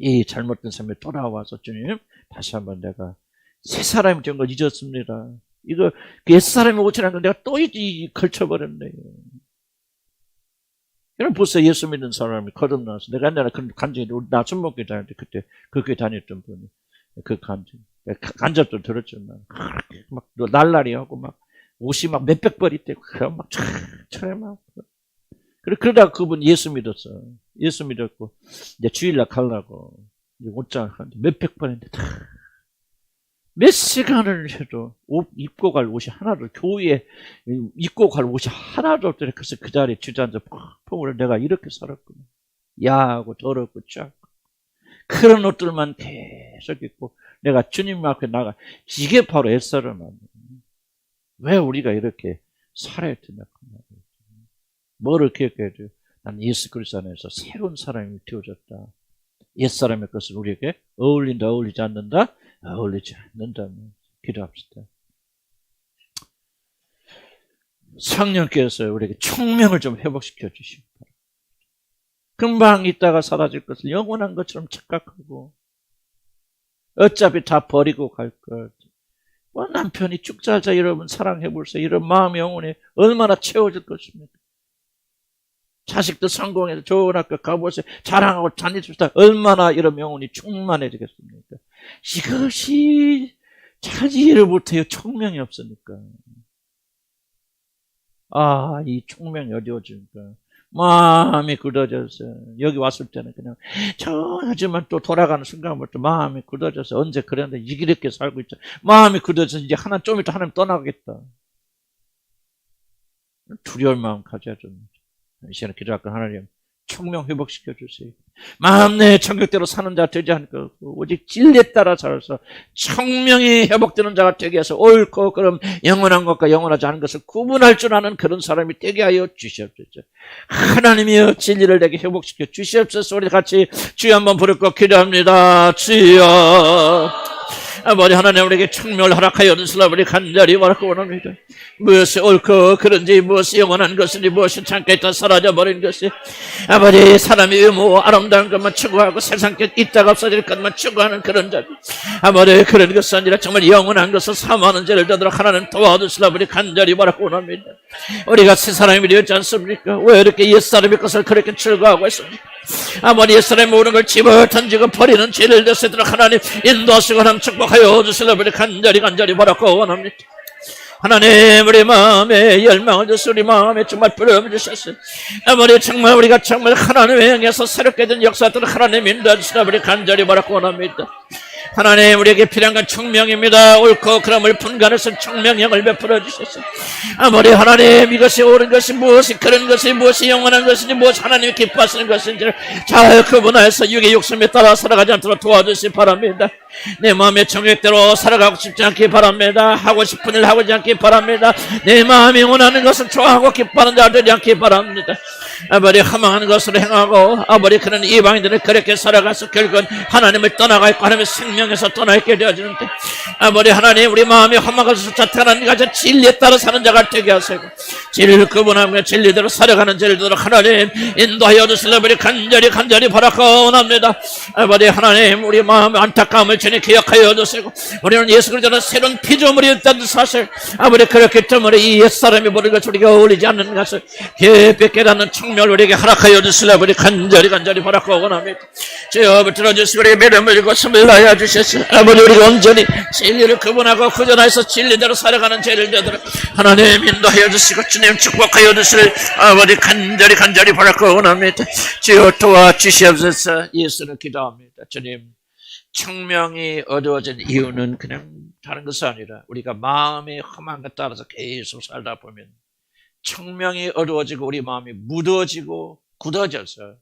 이 잘못된 삶에 돌아와서 주님 다시 한번 내가 새 사람이 된 걸 잊었습니다. 이거 옛사람이 오지는 건 내가 또 걸쳐버렸네요. 여러분 벌써 예수 믿는 사람이 거듭나서 내가 옛날에 그런 간증이 우리 나순목교회 다닐 때 그때 그 교회 다녔던 분이 그 간접도 들었지만 막 날라리 하고 막 옷이 막 몇백 벌 있대고 막 철에 막 그러다가 그분 예수 믿었어. 예수 믿었고 이제 주일날 가려고 옷장 하는데 몇백 번인데 몇 시간을 해도 옷 입고 갈 옷이 하나도 교회에 입고 갈 옷이 하나도 없더래. 그래서 그 자리에 주저앉아 펑펑 내가 이렇게 살았구나. 야하고 더럽고 쫙 그런 옷들만 계속 입고 내가 주님 앞에 나가. 이게 바로 애써를 만나. 왜 우리가 이렇게 살아야 되냐 그 말이에요. 뭐를 기억해야 돼요? 난 예수 그리스도 안에서 새로운 사람이 되어졌다. 옛사람의 것을 우리에게 어울린다 어울리지 않는다? 어울리지 않는다면 기도합시다. 성령께서 우리에게 총명을 좀 회복시켜 주시기 바랍니다. 금방 있다가 사라질 것을 영원한 것처럼 착각하고 어차피 다 버리고 갈 것. 남편이 쭉 살자 여러분 사랑해보세요. 이런 마음 영혼이 얼마나 채워질 것입니까? 자식도 성공해서 좋은 학교 가보세요. 자랑하고 다니십시다. 얼마나 이런 영혼이 충만해지겠습니까? 이것이 잘 이해를 못해요. 총명이 없으니까. 이 총명이 어려워지니까 마음이 굳어져서 여기 왔을 때는 그냥 하지만 또 돌아가는 순간부터 마음이 굳어져서 언제 그랬는데 이렇게 살고 있죠. 마음이 굳어져서 이제 좀 이따 하나님 떠나겠다. 두려울 마음 가져야 됩니다. 이 시간에 기도할까 하나님 총명 회복시켜 주세요. 마음내 청격대로 사는 자 되지 않고 오직 진리에 따라 살아서 총명이 회복되는 자가 되게 해서 옳고 그럼 영원한 것과 영원하지 않은 것을 구분할 줄 아는 그런 사람이 되게 하여 주시옵소서. 하나님이여 진리를 내게 회복시켜 주시옵소서. 우리 같이 주여 한번 부르고 기도합니다. 주여 아버지 하나님 우리에게 총명을 허락하여 연수를 우리 간절히 바라고 원합니다. 무엇이 옳고 그런지 무엇이 영원한 것인지 무엇이 잠깐 있다 사라져버린 것이 아버지 사람이 의무 아름다운 것만 추구하고 세상에 있다가 없어질 것만 추구하는 그런 자 아버지 그런 것이 아니라 정말 영원한 것을 사모하는 자를 되도록 하나님 도와주시라 우리 간절히 바라고 원합니다. 우리가 새 사람이 되었지 않습니까? 왜 이렇게 옛사람의 것을 그렇게 추구하고 있습니까? 아버지 옛사람의 모든 걸 집어 던지고 버리는 죄를 되시도록 하나님 인도하시고 하나님 축복하여 주시라 우리 간절히 바라고 원합니다. 하나님 우리 마음에 열망을 주시고 우리 마음에 정말 부름을 주셨어요. 아버지 정말 우리가 정말 하나님의 향해서 새롭게 된 역사들을 하나님 인도해 주시라 우리 간절히 바라고 원합니다. 하나님, 우리에게 필요한 건 청명입니다. 옳고 그름을 분간해서 청명형을 베풀어 주셔서 아무리 하나님 이것이 옳은 것이 무엇이 그런 것이 무엇이 영원한 것인지 무엇이 하나님이 기뻐하시는 것인지를 잘 구분해서 육의 욕심에 따라 살아가지 않도록 도와주시 바랍니다. 내 마음의 정욕대로 살아가고 싶지 않기 바랍니다. 하고 싶은 일 하고 있지 않기 바랍니다. 내 마음이 원하는 것을 좋아하고 기뻐하는 자 되지 않기 바랍니다. 아버지, 허망한 것을 행하고 아버지 그런 이방인들은 그렇게 살아가서 결국은 하나님을 떠나가 있고 하나님의 생명에서 떠나 있게 되어지는데, 아버지 하나님, 우리 마음이 허망한 것을 자택하는 것을 진리에 따라 사는 자가 되게 하시고 진리를 구분하며 진리대로 살아가는 자들로 하나님 인도하여 주시려 아버지 간절히 바라고 원합니다. 아버지 하나님, 우리 마음의 안타까움을 전히 기억하여 주시고 우리는 예수 그리스도는 새로운 피조물이 있다는 사실, 아버지 그렇기 때문에 이 옛사람이 모든 것을 우리가 어울리지 않는 것을 깊이 깨닫는 청명을 우리에게 허락하여 주시려 아버지 간절히 바라고 원합니다. 주여 들어주시고 우리의 믿음을 고심을 하여 주셔서 아버지 우리가 온전히 진리를 구분하고 구전하여서 진리대로 살아가는 죄를 되도록 하나님 인도하여 주시고 주님 축복하여 주시를 아버지 간절히 바라고 원합니다. 주여 도와주시옵소서. 예수를 기도합니다. 주님, 청명이 어두워진 이유는 그냥 다른 것이 아니라 우리가 마음이 험한 것 따라서 계속 살다 보면 청명이 어두워지고 우리 마음이 무더워지고 굳어져서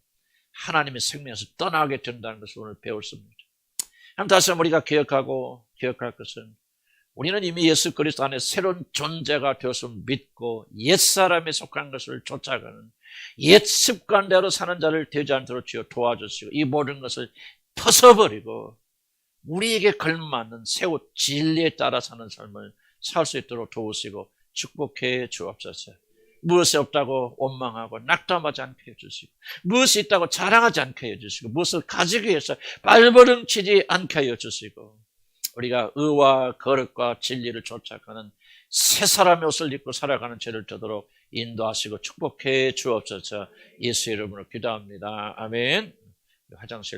하나님의 생명에서 떠나게 된다는 것을 오늘 배웠습니다. 다시 한번 우리가 기억할 것은 우리는 이미 예수 그리스도 안에 새로운 존재가 되어서 믿고 옛사람에 속한 것을 쫓아가는 옛 습관대로 사는 자를 되지 않도록 주여 도와주시고 이 모든 것을 벗어버리고 우리에게 걸맞는 새 옷 진리에 따라 사는 삶을 살 수 있도록 도우시고 축복해 주옵소서. 무엇이 없다고 원망하고 낙담하지 않게 해주시고 무엇이 있다고 자랑하지 않게 해주시고 무엇을 가지기 위해서 발버둥치지 않게 해주시고 우리가 의와 거룩과 진리를 쫓아가는 새 사람의 옷을 입고 살아가는 죄를 되도록 인도하시고 축복해 주옵소서. 예수 이름으로 기도합니다. 아멘. 화장실